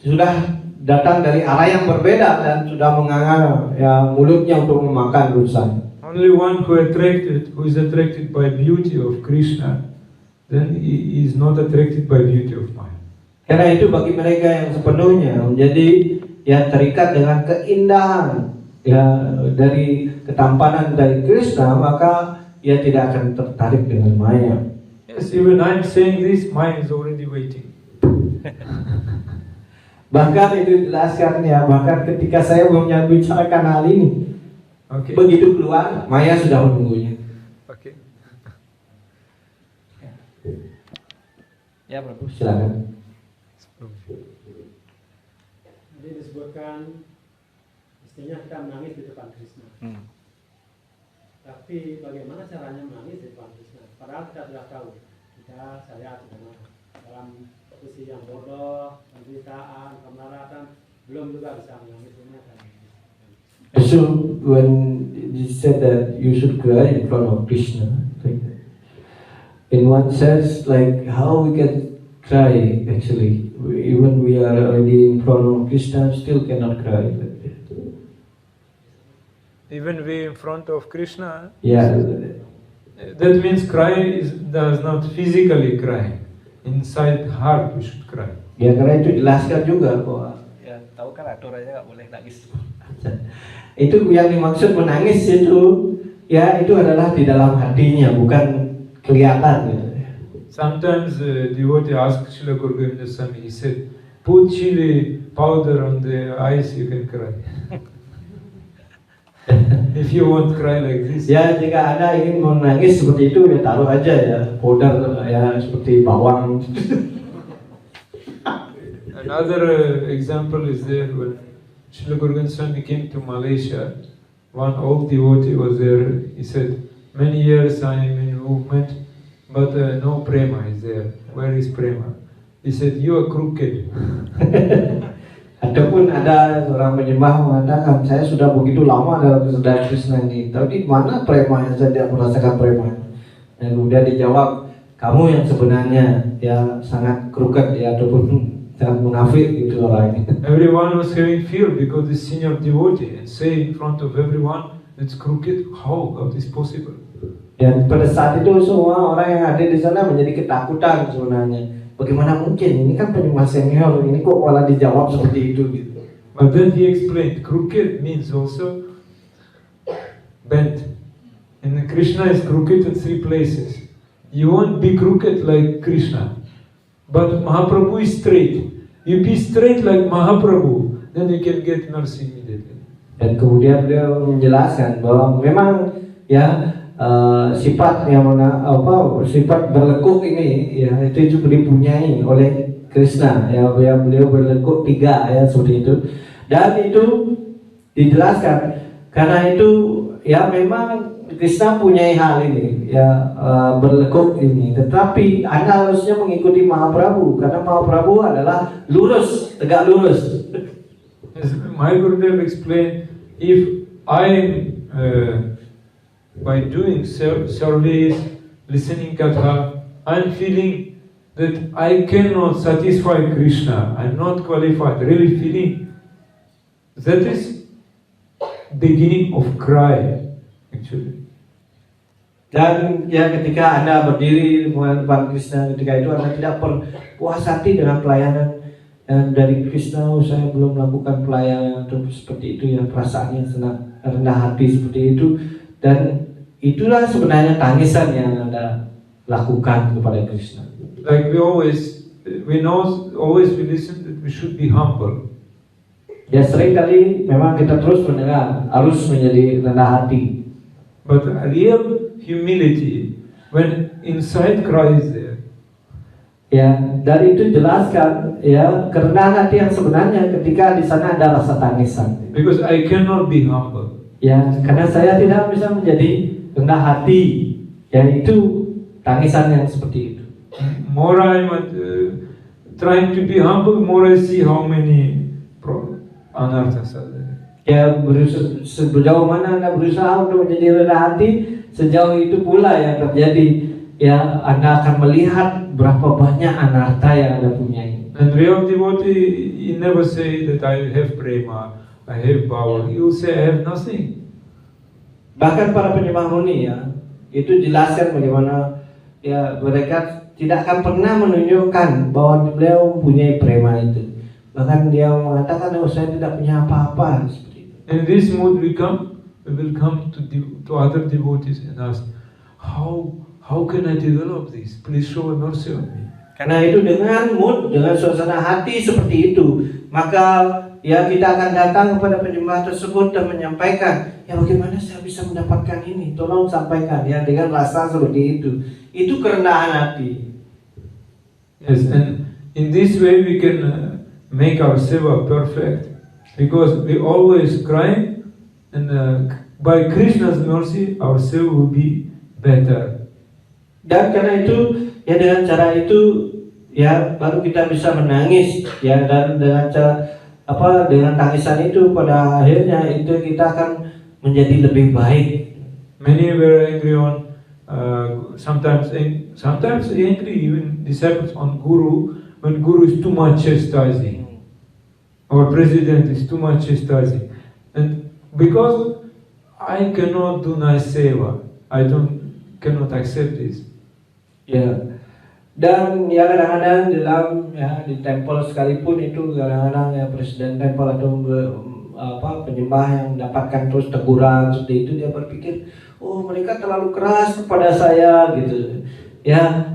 sudah datang dari arah yang berbeda dan sudah menganga ya mulutnya untuk memakan rusa. Only one who is attracted by beauty of Krishna, then he is not attracted by beauty of Maya. Karena itu bagi mereka yang sepenuhnya menjadi ya terikat dengan keindahan ya dari ketampanan dari Krishna, maka ia tidak akan tertarik dengan Maya. Yes, even I'm saying this, Maya is already waiting. Bahkan itu jelaskan ya, bahkan ketika saya membicarakan hal ini, Okay. begitu keluar Maya sudah menunggunya. Okay. Ya, Prabu. Silakan. Jadi disebutkan mestinya kita menangis di depan Krishna. Tapi bagaimana caranya menangis di depan Krishna? Padahal kita sudah tahu, saya sudah dalam posisi yang bodoh, penderitaan, kemaratan, belum juga bisa menangis. So when you said that you should cry in front of Krishna, like in one sense, like how we can cry actually, even we are already in front of Krishna, still cannot cry. Like that. Even we in front of Krishna, Yeah. that means does not physically cry. inside heart we should cry. Ya karena itu jelaskan juga bahwa Ya tahu kan aturannya nggak boleh nangis. itu yang dimaksud menangis itu ya itu adalah di dalam hatinya, bukan kelihatan gitu. Sometimes devotee asked Srila Guru Govinda Swami, he said, put chili powder on the eyes, you can cry. If you won't cry like this. Ya jika Anda ingin menangis seperti itu ya taruh aja ya powder ya seperti bawang. Another example is there when Srila Guru Govinda Swami came to Malaysia. One old devotee was there. He said, many years I am in movement, but no prema is there. Where is prema? He said, you are crooked. Ataupun ada orang penyembah mengatakan, saya sudah begitu lama dalam kesadaran Krishna ini, tapi mana premanya, saya tidak merasakan prema. Dan kemudian dijawab, kamu yang sebenarnya ya sangat crooked ya, ataupun sangat munafik gitu orangnya. Everyone was having fear because the senior devotee and say in front of everyone, it's crooked. How is possible? Dan pada saat itu semua orang yang ada di sana menjadi ketakutan sebenarnya. Bagaimana mungkin? Ini kan penyembah senior, ini kok malah dijawab seperti itu gitu. But then he explained, crooked means also bent. And Krishna is crooked in 3 places. You won't be crooked like Krishna. But Mahaprabhu is straight. You be straight like Mahaprabhu, then you can get mercy immediately. Dan kemudian beliau menjelaskan bahwa memang ya sifat yang sifat berlekuk ini ya itu dipunyai oleh Krishna ya, beliau berlekuk 3 ya seperti itu, dan itu dijelaskan karena itu ya memang Krishna punyai hal ini ya berlekuk ini, tetapi Anda harusnya mengikuti Mahaprabhu karena Mahaprabhu adalah lurus, tegak lurus. As my Gurudev explained, if I by doing service, listening katha, I'm feeling that I cannot satisfy Krishna, I'm not qualified, really feeling, that is beginning of cry, actually. Dan ya ketika Anda berdiri di depan Krishna, ketika itu Anda tidak puas hati dengan pelayanan dari Krishna, saya belum melakukan pelayanan atau seperti itu ya, perasaannya sangat rendah hati seperti itu, dan itulah sebenarnya tangisan yang Anda lakukan kepada Krishna. Like we listen that we should be humble. Ya sering kali memang kita terus mendengar harus menjadi rendah hati. But real humility, when inside cry is there. Ya, dari itu jelaskan ya kerendahan hati yang sebenarnya ketika di sana ada rasa tangisan. Because I cannot be humble. Ya, karena saya tidak bisa menjadi rendah hati, yaitu tangisan yang seperti itu. More I'm trying to be humble, more I see how many anarthas are there. Ya, sejauh mana Anda berusaha untuk menjadi rendah hati, sejauh itu pula yang terjadi. Ya, Anda akan melihat berapa banyak anartha yang Anda punyai. And real devotee, he never say that I have prema, I have power. He will say I have nothing. Bahkan para penyembah murni ya, itu jelaskan bagaimana ya mereka tidak akan pernah menunjukkan bahwa beliau mempunyai prema itu. Bahkan dia mengatakan, oh saya tidak punya apa-apa seperti itu. In this mood we will come to other devotees and ask, how can I develop this? Please show mercy on me. Karena itu dengan mood, dengan suasana hati seperti itu, maka ya kita akan datang kepada penyembah tersebut dan menyampaikan, ya bagaimana saya bisa mendapatkan ini? Tolong sampaikan ya dengan rasa seperti itu. Itu kerendahan hati. Yes, and in this way we can make our seva perfect, because we always cry, and by Krishna's mercy our seva will be better. Dan karena itu ya dengan cara itu ya baru kita bisa menangis ya, dan dengan cara dengan tangisan itu pada akhirnya itu kita akan menjadi lebih baik. Many were angry on sometimes angry even disciples on Guru when Guru is too much chastising. Our president is too much chastising, and because I cannot do nice seva, I cannot accept this. Ya, Dan ya kadang-kadang di tempel sekalipun itu kadang-kadang ya presiden tempel atau penyembah yang mendapatkan terus teguran seperti itu, dia berpikir, oh mereka terlalu keras kepada saya gitu ya,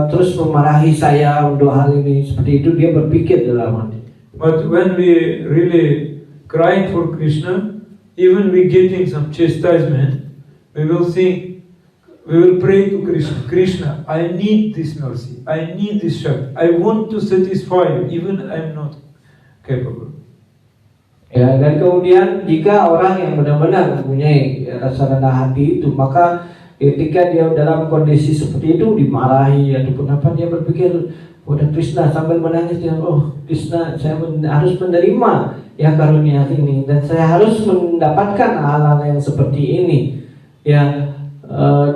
terus memarahi saya untuk hal ini, seperti itu dia berpikir dalam hati. But when we really crying for Krishna, even we getting some chastisement, we will pray to Krishna. Krishna, I need this mercy, I need this shakti, I want to satisfy you, even I'm not capable. Ya, dan kemudian jika orang yang benar-benar mempunyai rasa rendah hati itu, maka ketika dia dalam kondisi seperti itu dimarahi ataupun apa, dia berpikir pada Krishna sambil menangis, dia, oh Krishna, saya harus menerima ya karunia ini dan saya harus mendapatkan hal-hal yang seperti ini ya.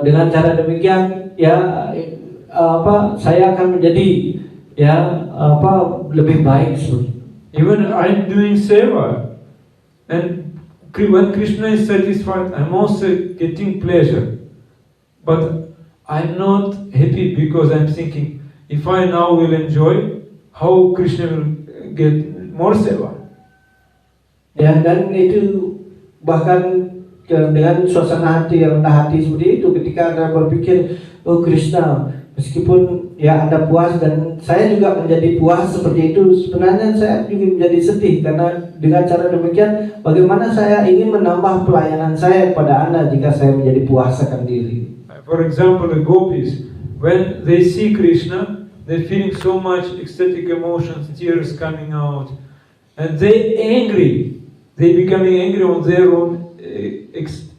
Dengan cara demikian ya saya akan menjadi lebih baik. Even I'm doing seva, and when Krishna is satisfied, I'm also getting pleasure. But I'm not happy because I'm thinking, if I now will enjoy, how Krishna will get more seva. Ya, dan itu bahkan dengan suasana hati yang rendah hati seperti itu, ketika Anda berpikir, oh Krishna, meskipun ya Anda puas dan saya juga menjadi puas seperti itu, sebenarnya saya juga menjadi sedih karena dengan cara demikian bagaimana saya ingin menambah pelayanan saya kepada Anda jika saya menjadi puas akan diri. For example, the gopis, when they see Krishna, they feeling so much ecstatic emotions, tears coming out, and they angry. They becoming angry on their own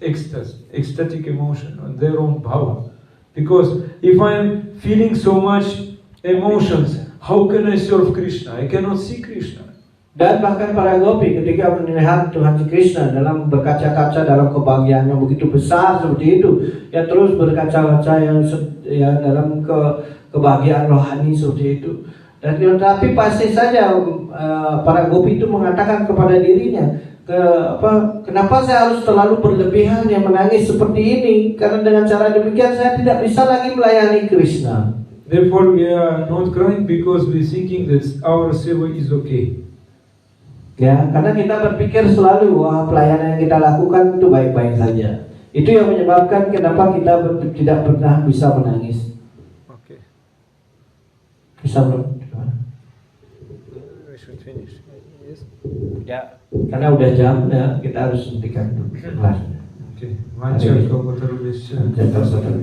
ecstasy, ecstatic emotion, on their own power. Because if I am feeling so much emotions, how can I serve Krishna? I cannot see Krishna. Dan bahkan para gopi ketika melihat Tuhan Krishna dalam berkaca-kaca dalam kebahagiaan yang begitu besar seperti itu, ya terus berkaca-kaca yang dalam kebahagiaan rohani seperti itu. Dan tetapi pasti saja para gopi itu mengatakan kepada dirinya, kenapa saya harus terlalu berlebihan yang menangis seperti ini? Karena dengan cara demikian saya tidak bisa lagi melayani Krishna. Therefore we are not crying because we thinking that our seva is okay. Ya, karena kita berpikir selalu wah pelayanan yang kita lakukan itu baik-baik saja. Itu yang menyebabkan kenapa kita tidak pernah bisa menangis. Okay. Bisa belum? We should finish. Yes. Ya. Karena udah jam, ya kita harus hentikan dulu kelasnya. Okay. Mancha Kavatara Desya. Jatuh satu